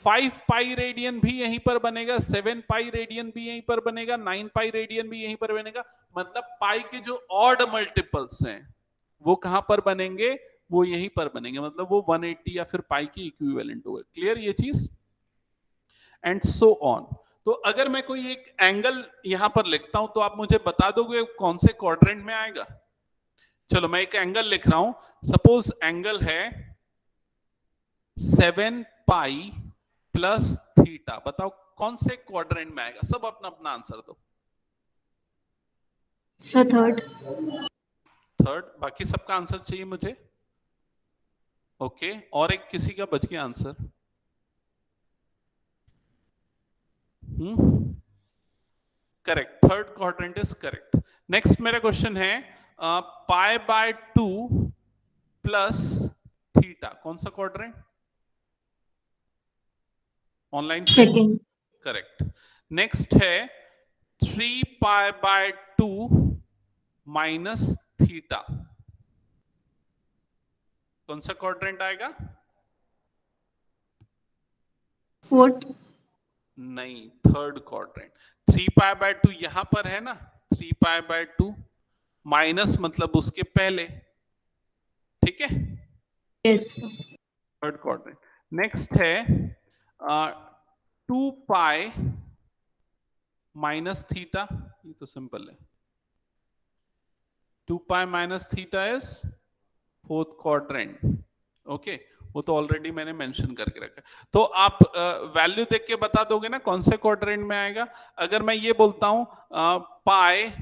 5 pi radian भी यहीं पर बनेगा, 7 पाई रेडियन भी यहीं पर बनेगा, 9 पाई रेडियन भी यहीं पर बनेगा। मतलब पाई के जो ऑड मल्टीपल्स हैं वो कहां पर बनेंगे? वो यहीं पर बनेंगे, मतलब वो 180 या फिर पाई के इक्विवेलेंट होगा। क्लियर ये चीज? And so on. तो अगर मैं कोई एक एंगल यहां पर लिखता हूं तो आप मुझे बता दोगे कौन से क्वाड्रेंट में आएगा? चलो मैं एक एंगल लिख रहा हूं, सपोज एंगल है 7 पाई प्लस थीटा। बताओ कौन से क्वाड्रेंट में आएगा? सब अपना अपना आंसर दो।
Sir third.
थर्ड? बाकी सबका आंसर चाहिए मुझे। ओके, और एक किसी का बच गया answer? Correct, third quadrant is correct. Next मेरा क्वेश्चन है पाई बाय 2 प्लस थीटा, कौन सा क्वाड्रेंट? ऑनलाइन पे?
सेकंड।
करेक्ट। नेक्स्ट है 3 पाई बाय 2 माइनस थीटा, कौन सा क्वाड्रेंट आएगा?
फोर्थ।
नहीं, थर्ड क्वाड्रेंट। 3 पाई बाय 2 यहां पर है ना, 3 पाई बाय 2 माइनस मतलब उसके पहले। ठीक है,
यस।
Third quadrant. नेक्स्ट है 2 पाई माइनस थीटा, ये तो सिंपल है। 2 पाई minus theta is fourth quadrant. Okay, वो तो ऑलरेडी मैंने मेंशन करके रखा है। तो आप वैल्यू देख के बता दोगे ना कौन से क्वाड्रेंट में आएगा? अगर मैं ये बोलता हूं पाई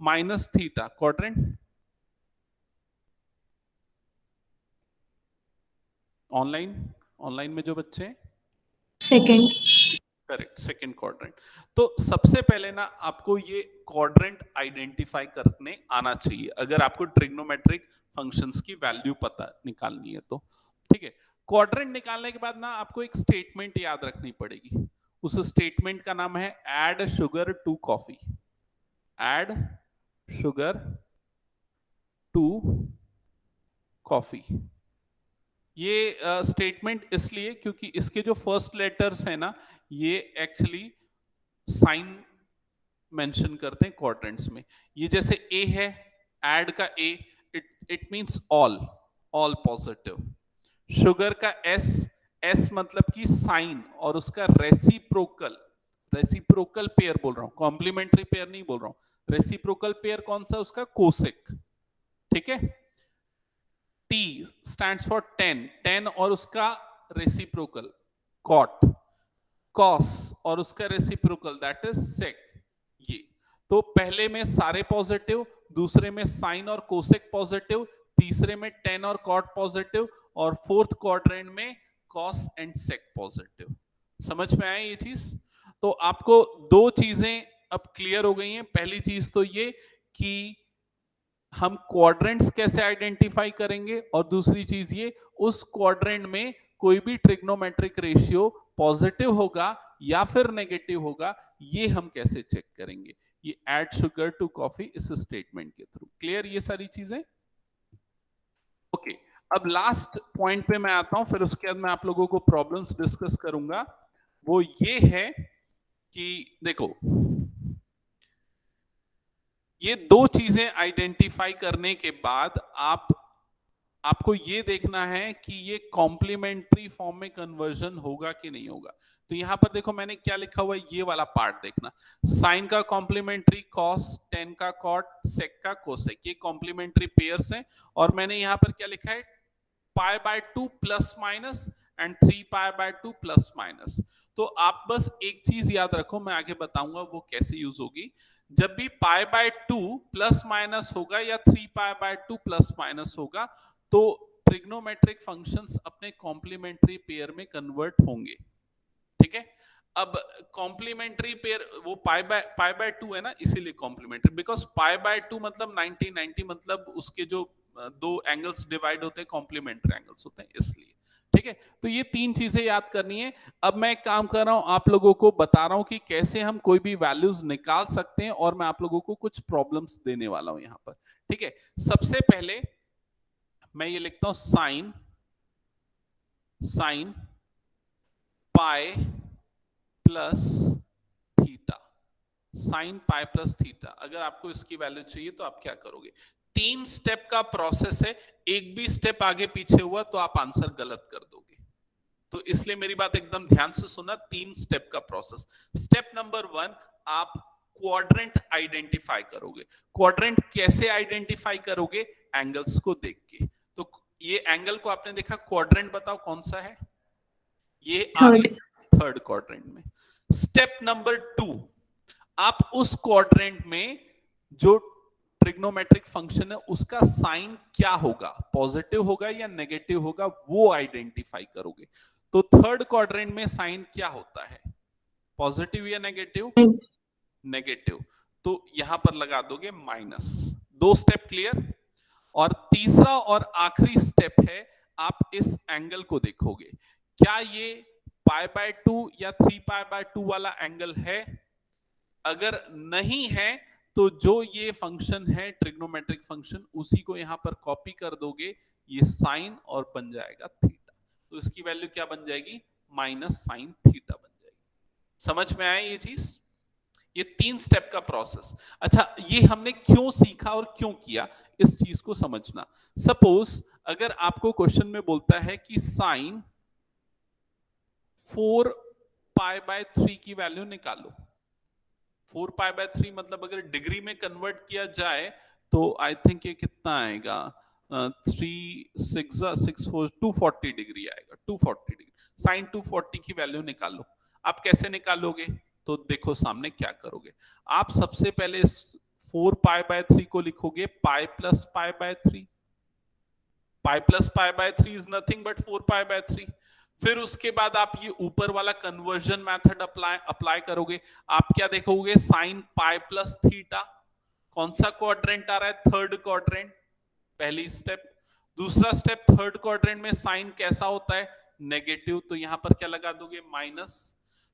minus theta, quadrant? Online, online में जो बच्चे हैं?
सेकंड।
Correct, second quadrant. तो सबसे पहले ना आपको ये क्वाड्रेंट आइडेंटिफाई करने आना चाहिए, अगर आपको ट्रिग्नोमेट्रिक फंक्शंस की वैल्यू पता निकालनी है तो। ठीक है, क्वाड्रेंट निकालने के बाद ना आपको एक स्टेटमेंट याद रखनी पड़ेगी। उस स्टेटमेंट का नाम है add sugar to coffee. Add sugar to coffee. ये स्टेटमेंट इसलिए क्योंकि इसके जो फर्स्ट लेटर्स है ना, ये एक्चुअली साइन मेंशन करते हैं क्वाड्रेंट्स में। ये जैसे ए है, ऐड का A, it means all, all positive. Sugar का एस, एस मतलब कि साइन और उसका रेसिप्रोकल, रेसिप्रोकल पेयर बोल रहा हूं, कॉम्प्लीमेंट्री पेयर नहीं बोल रहा हूं। रेसिप्रोकल पेयर कौन सा, उसका कोसेक, ठीक है। टी स्टैंड्स फॉर 10, 10 और उसका रेसिप्रोकल कॉट, कॉस और उसका रेसिप्रोकल दैट इज सेक। ये तो पहले में सारे पॉजिटिव, दूसरे में साइन और कोसेक पॉजिटिव, तीसरे में 10 और कॉट पॉजिटिव, और फोर्थ क्वाड्रेंट में कॉस एंड सेक पॉजिटिव। समझ में आया ये चीज? तो आपको दो चीजें अब क्लियर हो गई हैं। पहली चीज तो ये कि हम क्वाड्रेंट्स कैसे आइडेंटिफाई करेंगे, और दूसरी चीज ये उस क्वाड्रेंट में कोई भी ट्रिग्नोमेट्रिक रेशियो पॉजिटिव होगा या फिर नेगेटिव होगा, ये हम कैसे चेक करेंगे। ये ऐड शुगर टू कॉफी इस स्टेटमेंट के थ्रू। क्लियर ये सारी चीजें? ओके, अब लास्ट पॉइंट पे मैं आता हूं, फिर उसके बाद मैं आप लोगों को प्रॉब्लम्स डिस्कस करूंगा। वो ये है कि देखो, ये दो चीजें आइडेंटिफाई करने के बाद आपको ये देखना है कि ये कॉम्प्लीमेंट्री फॉर्म में कन्वर्जन होगा कि नहीं होगा। तो यहां पर देखो मैंने क्या लिखा हुआ है, ये वाला पार्ट देखना। साइन का कॉम्प्लीमेंट्री कॉस, 10 का कॉट, सेक का कोसेक, ये कॉम्प्लीमेंट्री पेयर्स हैं। और मैंने यहां पर क्या लिखा है, pi by 2 plus minus and 3 pi by 2 plus minus. तो आप बस एक चीज याद रखो, मैं आगे बताऊंगा वो कैसे यूज होगी। जब भी पाई बाय 2 प्लस माइनस होगा या 3 पाई बाय 2 प्लस माइनस होगा, तो ट्रिग्नोमेट्रिक फंक्शंस अपने कॉम्प्लीमेंट्री पेयर में कन्वर्ट होंगे, ठीक है। अब कॉम्प्लीमेंट्री पेयर वो पाई बाय 2 है ना, इसीलिए कॉम्प्लीमेंट्री, बिकॉज पाई बाय 2 मतलब 90, 90 मतलब उसके जो दो एंगल्स डिवाइड होते हैं कॉम्प्लीमेंट्री एंगल्स होते हैं, इसलिए, ठीक है। तो ये तीन चीजें याद करनी है। अब मैं एक काम कर रहा हूं, आप लोगों को बता रहा हूं कि कैसे हम कोई भी वैल्यूज निकाल सकते हैं, और मैं आप लोगों को कुछ प्रॉब्लम्स देने वाला हूं यहां पर, ठीक है। सबसे पहले मैं ये लिखता हूं sine, sine pi plus theta, sine pi plus theta. अगर आपको इसकी वैल्यू चाहिए तो आप क्या करोगे, 3 स्टेप का प्रोसेस है, एक भी स्टेप आगे पीछे हुआ तो आप आंसर गलत कर दोगे। तो इसलिए मेरी बात एकदम ध्यान से सुनना, 3 स्टेप का प्रोसेस। स्टेप नंबर 1, आप क्वाड्रेंट आइडेंटिफाई करोगे। क्वाड्रेंट कैसे आइडेंटिफाई करोगे, एंगल्स को देख के। तो ये एंगल को आपने देखा, क्वाड्रेंट बताओ कौन सा है, ये
थर्ड,
थर्ड क्वाड्रेंट में। स्टेप नंबर 2, आप उस क्वाड्रेंट में जो ट्रिग्नोमेट्रिक फंक्शन है उसका साइन क्या होगा, पॉजिटिव होगा या नेगेटिव होगा, वो आइडेंटिफाई करोगे। तो थर्ड क्वाड्रेंट में साइन क्या होता है, पॉजिटिव या नेगेटिव, नेगेटिव। तो यहां पर लगा दोगे माइनस। 2 step clear. और तीसरा और आखिरी स्टेप है, आप इस एंगल को देखोगे, क्या ये पाई बाय 2 या 3 पाई बाय 2 वाला एंगल है। अगर नहीं है तो जो ये फंक्शन है ट्रिग्नोमेट्रिक फंक्शन, उसी को यहां पर कॉपी कर दोगे, ये साइन और बन जाएगा थीटा। तो इसकी वैल्यू क्या बन जाएगी, माइनस साइन थीटा बन जाएगी। समझ में आया ये चीज, ये 3 स्टेप का प्रोसेस। अच्छा, ये हमने क्यों सीखा और क्यों किया, इस चीज को समझना। सपोज अगर आपको क्वेश्चन में बोलता है कि साइन 4 पाई बाय 3 की वैल्यू निकालो। 4 पाई बाय 3 मतलब अगर डिग्री में कन्वर्ट किया जाए तो आई थिंक ये कितना आएगा, 3 6 6 4 240 डिग्री आएगा, 240 डिग्री। साइन 240 की वैल्यू निकालो। आप कैसे निकालोगे, तो देखो सामने क्या करोगे। आप सबसे पहले 4 पाई बाय 3 को लिखोगे pi plus pi by 3। Pi plus pi by 3 is nothing but 4 pi by 3। फिर उसके बाद आप ये ऊपर वाला कन्वर्जन मेथड अप्लाई करोगे। आप क्या देखोगे, साइन पाई प्लस थीटा। कौन सा क्वाड्रेंट आ रहा है, थर्ड क्वाड्रेंट, पहली स्टेप। दूसरा स्टेप, थर्ड क्वाड्रेंट में साइन कैसा होता है, नेगेटिव, तो यहां पर क्या लगा दोगे, माइनस।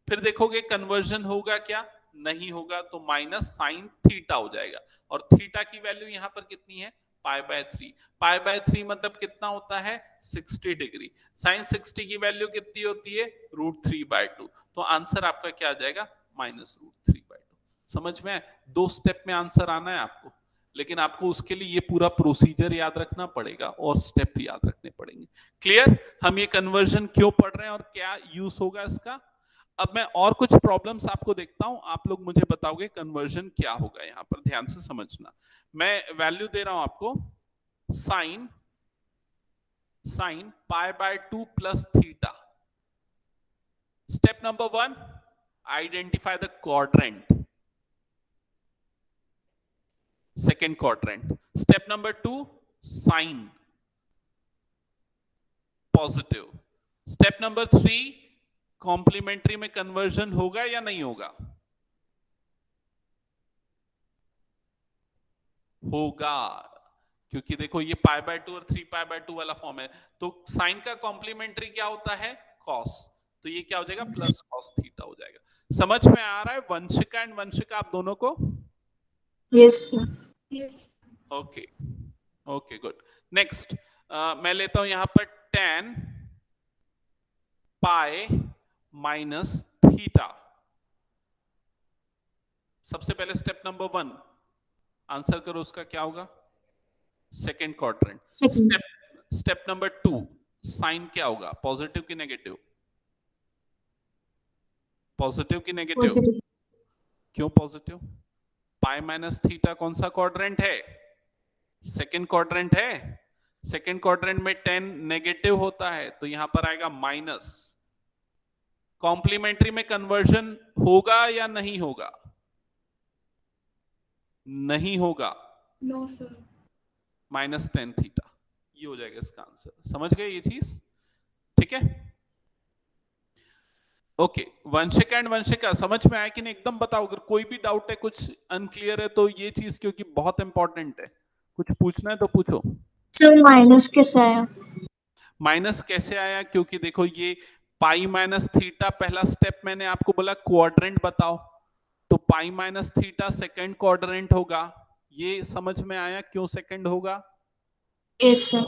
फिर देखोगे कन्वर्जन होगा क्या, नहीं होगा, तो माइनस साइन थीटा हो जाएगा। और थीटा की वैल्यू यहां पर कितनी है, π/3। π/3 मतलब कितना होता है, 60 डिग्री। साइन 60 की वैल्यू कितनी होती है, √3/2। तो आंसर आपका क्या आ जाएगा, -√3/2। समझ में आए? 2 स्टेप में आंसर आना है आपको, लेकिन आपको उसके लिए ये पूरा प्रोसीजर याद रखना पड़ेगा और स्टेप याद रखने पड़ेंगे। क्लियर? हम ये कन्वर्जन क्यों पढ़ रहे हैं और क्या यूज होगा इसका। अब मैं और कुछ प्रॉब्लम्स आपको देखता हूं, आप लोग मुझे बताओगे कन्वर्जन क्या होगा। यहां पर ध्यान से समझना, मैं वैल्यू दे रहा हूं आपको, sine π/2 plus theta. Step number 1, identify the quadrant, second quadrant. Step number 2, sine positive. Step number 3, complementary में कन्वर्जन होगा या नहीं होगा, होगा, क्योंकि देखो ये π/2 और 3π/2 वाला फॉर्म है। तो साइन का कॉम्प्लीमेंट्री क्या होता है, कॉस। तो ये क्या हो जाएगा, प्लस कॉस थीटा हो जाएगा। समझ में आ रहा है वंशिका एंड वंशिका आप दोनों को?
Yes, sir.
Yes.
Okay, okay good. Next मैं लेता हूं यहां पर tan पाई माइनस थीटा। सबसे पहले स्टेप नंबर 1 आंसर करो, उसका क्या होगा, second quadrant.
Second.
Step number 2, sine क्या होगा, पॉजिटिव की नेगेटिव, पॉजिटिव की नेगेटिव,
Positive.
क्यों पॉजिटिव, पाई माइनस थीटा कौन सा क्वाड्रेंट है, सेकेंड क्वाड्रेंट है। सेकेंड क्वाड्रेंट में 10 नेगेटिव होता है, तो यहां पर आएगा माइनस। कॉम्प्लीमेंट्री में कन्वर्जन होगा या नहीं होगा, नहीं होगा,
No, sir.
-10 थीटा, ये हो जाएगा इसका आंसर। समझ गए ये चीज, ठीक है? ओके, वंशिका एंड वंशिका समझ में आया कि नहीं, एकदम बताओ, अगर कोई भी डाउट है, कुछ अनक्लियर है, तो ये चीज क्योंकि बहुत इंपॉर्टेंट है, कुछ पूछना है तो पूछो।
Sir, minus कैसा आया?
माइनस कैसे आया, क्योंकि देखो ये पाई माइनस थीटा, पहला स्टेप मैंने आपको बोला क्वाड्रेंट बताओ, तो पाई माइनस थीटा सेकंड क्वाड्रेंट होगा। ये समझ में आया क्यों सेकंड होगा।
Yes, sir.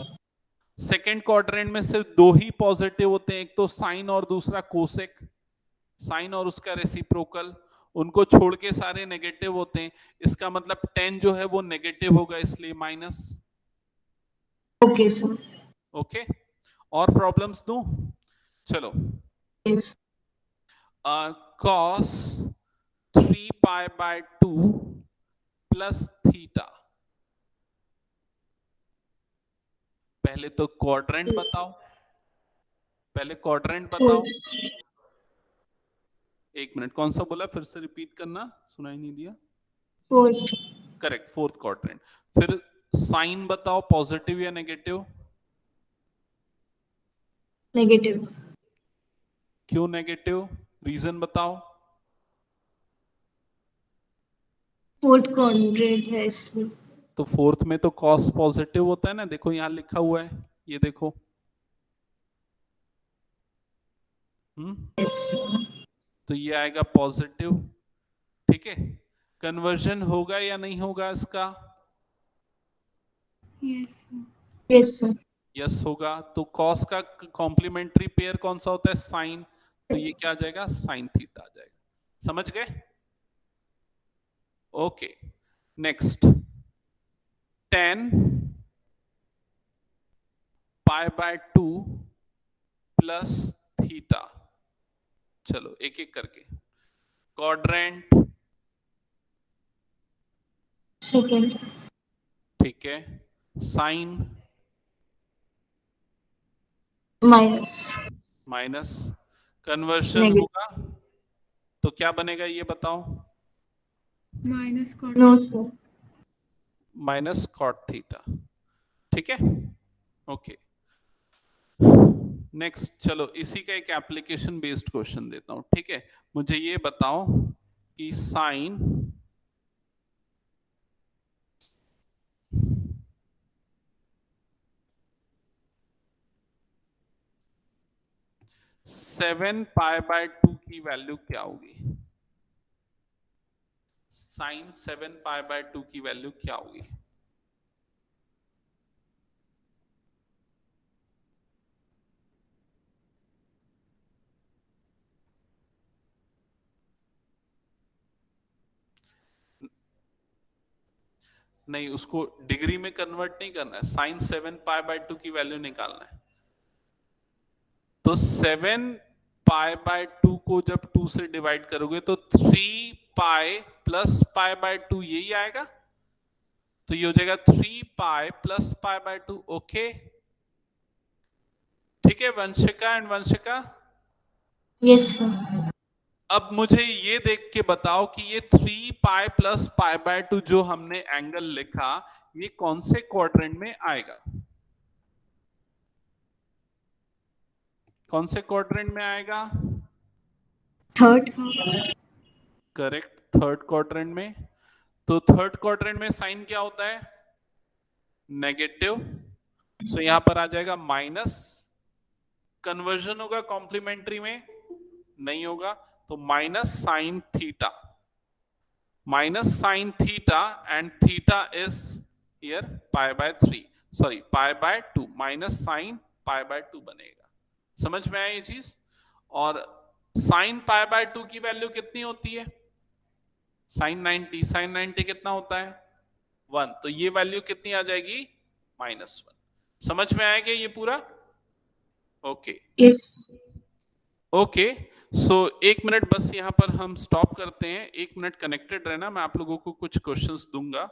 सेकंड क्वाड्रेंट में सिर्फ 2 ही पॉजिटिव होते हैं, एक तो साइन और दूसरा कोसेक। साइन और उसका रेसिप्रोकल, उनको छोड़ के सारे नेगेटिव होते हैं। इसका मतलब 10 जो है वो नेगेटिव होगा, इसलिए माइनस।
Okay, sir.
ओके, और प्रॉब्लम्स दूं, चलो।
Yes.
Cos 3π/2 plus theta. पहले तो क्वाड्रेंट बताओ, पहले क्वाड्रेंट बताओ।
Fourth.
एक मिनट, कौन सा बोला, फिर से रिपीट करना, सुनाई नहीं दिया।
Fourth.
Correct, fourth quadrant. फिर साइन बताओ, पॉजिटिव या नेगेटिव,
Negative.
क्यों नेगेटिव, रीजन बताओ।
Fourth quadrant है इसलिए.
तो फोर्थ में तो कॉस पॉजिटिव होता है ना, देखो यहां लिखा हुआ है, ये देखो।
Yes, sir.
तो ये आएगा पॉजिटिव, ठीक है। कन्वर्जन होगा या नहीं होगा इसका,
Yes, sir.
Yes, sir.
Yes होगा। तो कॉस का कॉम्प्लीमेंट्री पेयर कौन सा होता है, साइन। तो ये क्या आ जाएगा, साइन थीटा आ जाएगा। समझ गए? Okay, next 10 π/2 plus theta. चलो एक एक करके, क्वाड्रेंट,
Second.
ठीक है, sine
Minus.
Minus, conversion
Negative.
होगा तो क्या बनेगा ये बताओ,
Minus cot
No,
theta.
sir.
Minus cot theta, ठीक है। ओके, नेक्स्ट, चलो इसी का एक एप्लीकेशन बेस्ड क्वेश्चन देता हूं, ठीक है। मुझे ये बताओ कि साइन 7π/2 की वैल्यू क्या होगी? साइन 7π/2 की वैल्यू क्या होगी? नहीं, उसको डिग्री में कन्वर्ट नहीं करना है, साइन 7π/2 की वैल्यू निकालना है। तो 7π/2 को जब 2 से डिवाइड करोगे तो 3π + π/2 यही आएगा, तो ये हो जाएगा 3π + π/2। ओके, ठीक है Vanshika and Vanshika?
Yes, sir.
अब मुझे ये देख के बताओ कि ये 3π + π/2 जो हमने एंगल लिखा, ये कौन से क्वाड्रेंट में आएगा? कौन से क्वाड्रेंट में आएगा?
Third.
करेक्ट, थर्ड क्वाड्रेंट में। तो थर्ड क्वाड्रेंट में साइन क्या होता है? नेगेटिव। सो यहां पर आ जाएगा माइनस। कन्वर्जन होगा कॉम्प्लीमेंट्री में? नहीं होगा, तो minus sine theta. Minus sine theta and theta is here π/3, sorry π/2, minus sine π/2 बनेगा। समझ में आया ये चीज? और साइन π/2 की वैल्यू कितनी होती है? साइन 90। साइन 90 कितना होता है? 1। तो ये वैल्यू कितनी आ जाएगी? -1। समझ में आएगा ये पूरा? Okay
Yes.
ओके। सो 1 मिनट बस यहाँ पर हम स्टॉप करते हैं। 1 मिनट कनेक्टेड रहना, मैं आप लोगों को कुछ क्वेश्चंस दूंगा।